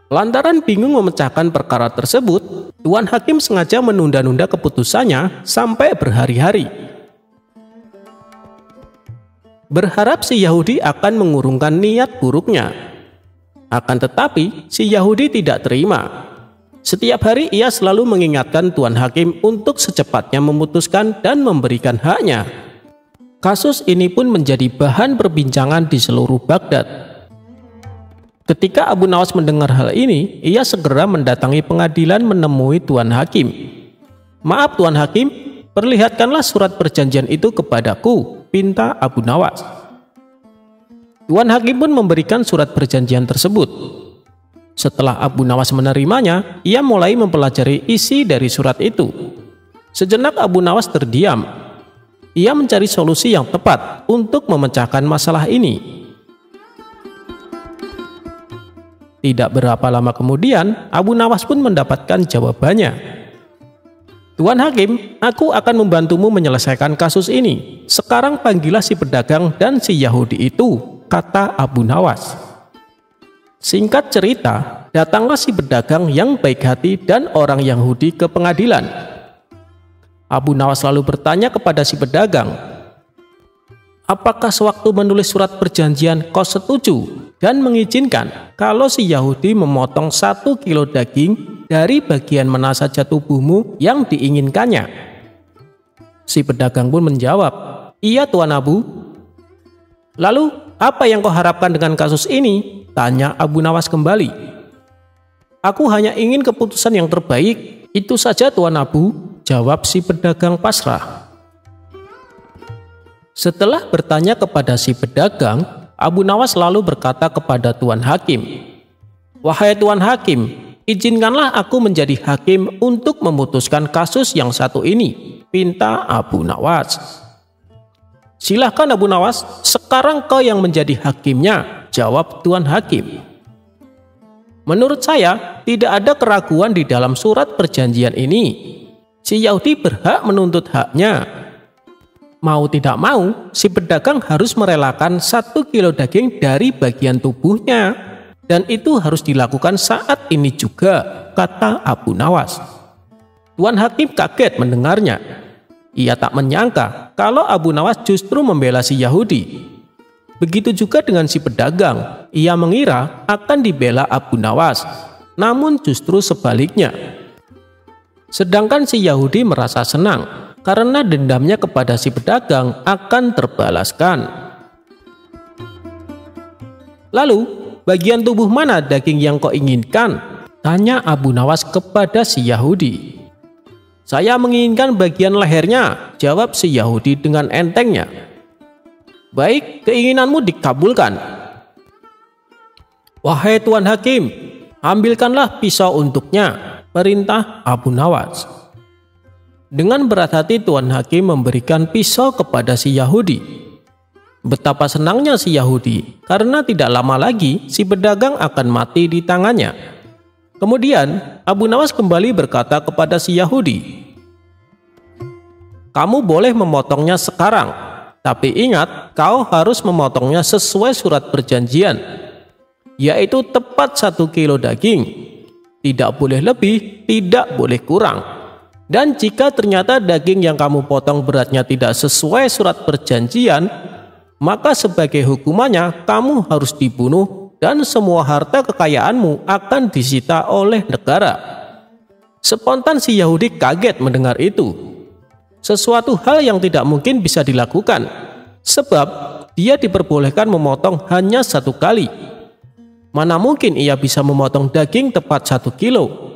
Lantaran bingung memecahkan perkara tersebut, Tuan Hakim sengaja menunda-nunda keputusannya sampai berhari-hari. Berharap si Yahudi akan mengurungkan niat buruknya. Akan tetapi, si Yahudi tidak terima. Setiap hari ia selalu mengingatkan Tuan Hakim untuk secepatnya memutuskan dan memberikan haknya. Kasus ini pun menjadi bahan perbincangan di seluruh Baghdad. Ketika Abu Nawas mendengar hal ini, ia segera mendatangi pengadilan menemui Tuan Hakim. Maaf Tuan Hakim, perlihatkanlah surat perjanjian itu kepadaku, pinta Abu Nawas. Tuan Hakim pun memberikan surat perjanjian tersebut. Setelah Abu Nawas menerimanya, ia mulai mempelajari isi dari surat itu. Sejenak Abu Nawas terdiam. Ia mencari solusi yang tepat untuk memecahkan masalah ini. Tidak berapa lama kemudian, Abu Nawas pun mendapatkan jawabannya. Tuan Hakim, aku akan membantumu menyelesaikan kasus ini. Sekarang panggillah si pedagang dan si Yahudi itu, kata Abu Nawas. Singkat cerita, datanglah si pedagang yang baik hati dan orang Yahudi ke pengadilan. Abu Nawas lalu bertanya kepada si pedagang, apakah sewaktu menulis surat perjanjian kau setuju dan mengizinkan kalau si Yahudi memotong 1 kilo daging dari bagian mana saja tubuhmu yang diinginkannya? Si pedagang pun menjawab, iya Tuan Abu. Lalu apa yang kau harapkan dengan kasus ini? Tanya Abu Nawas kembali. Aku hanya ingin keputusan yang terbaik, itu saja Tuan Abu, jawab si pedagang pasrah. Setelah bertanya kepada si pedagang, Abu Nawas lalu berkata kepada Tuan Hakim, wahai Tuan Hakim, izinkanlah aku menjadi hakim untuk memutuskan kasus yang satu ini, pinta Abu Nawas. Silahkan Abu Nawas, sekarang kau yang menjadi hakimnya, jawab Tuan Hakim. Menurut saya, tidak ada keraguan di dalam surat perjanjian ini. Si Yahudi berhak menuntut haknya. Mau tidak mau, si pedagang harus merelakan 1 kilo daging dari bagian tubuhnya. Dan itu harus dilakukan saat ini juga, kata Abu Nawas. Tuan Hakim kaget mendengarnya. Ia tak menyangka kalau Abu Nawas justru membela si Yahudi. Begitu juga dengan si pedagang. Ia mengira akan dibela Abu Nawas, namun justru sebaliknya. Sedangkan si Yahudi merasa senang karena dendamnya kepada si pedagang akan terbalaskan. Lalu, bagian tubuh mana daging yang kau inginkan? Tanya Abu Nawas kepada si Yahudi. Saya menginginkan bagian lehernya, jawab si Yahudi dengan entengnya. Baik, keinginanmu dikabulkan. Wahai Tuan Hakim, ambilkanlah pisau untuknya, perintah Abu Nawas. Dengan berat hati Tuan Hakim memberikan pisau kepada si Yahudi. Betapa senangnya si Yahudi, karena tidak lama lagi si pedagang akan mati di tangannya. Kemudian Abu Nawas kembali berkata kepada si Yahudi, kamu boleh memotongnya sekarang, tapi ingat kau harus memotongnya sesuai surat perjanjian, yaitu tepat 1 kilo daging. Tidak boleh lebih, tidak boleh kurang. Dan jika ternyata daging yang kamu potong beratnya tidak sesuai surat perjanjian, maka sebagai hukumannya kamu harus dibunuh dan semua harta kekayaanmu akan disita oleh negara. Spontan si Yahudi kaget mendengar itu. Sesuatu hal yang tidak mungkin bisa dilakukan, sebab dia diperbolehkan memotong hanya 1 kali. Mana mungkin ia bisa memotong daging tepat 1 kilo?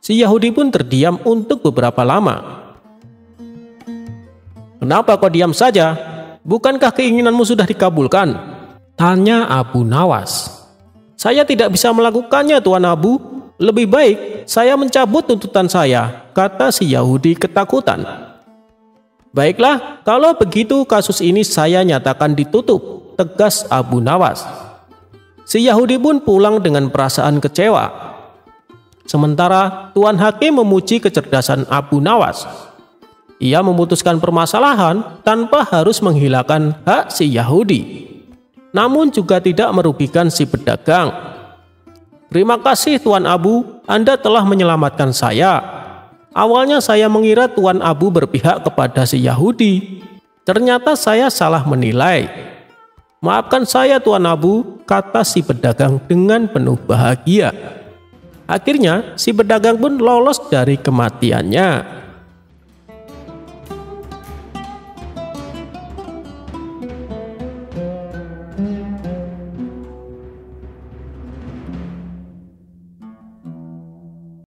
Si Yahudi pun terdiam untuk beberapa lama. Kenapa kau diam saja? Bukankah keinginanmu sudah dikabulkan? Tanya Abu Nawas. Saya tidak bisa melakukannya, Tuan Abu. Lebih baik saya mencabut tuntutan saya, kata si Yahudi ketakutan. Baiklah, kalau begitu kasus ini saya nyatakan ditutup, tegas Abu Nawas. Si Yahudi pun pulang dengan perasaan kecewa. Sementara Tuan Hakim memuji kecerdasan Abu Nawas. Ia memutuskan permasalahan tanpa harus menghilangkan hak si Yahudi, namun juga tidak merugikan si pedagang. Terima kasih Tuan Abu, Anda telah menyelamatkan saya. Awalnya saya mengira Tuan Abu berpihak kepada si Yahudi. Ternyata saya salah menilai. Maafkan saya Tuan Abu, kata si pedagang dengan penuh bahagia. Akhirnya si pedagang pun lolos dari kematiannya.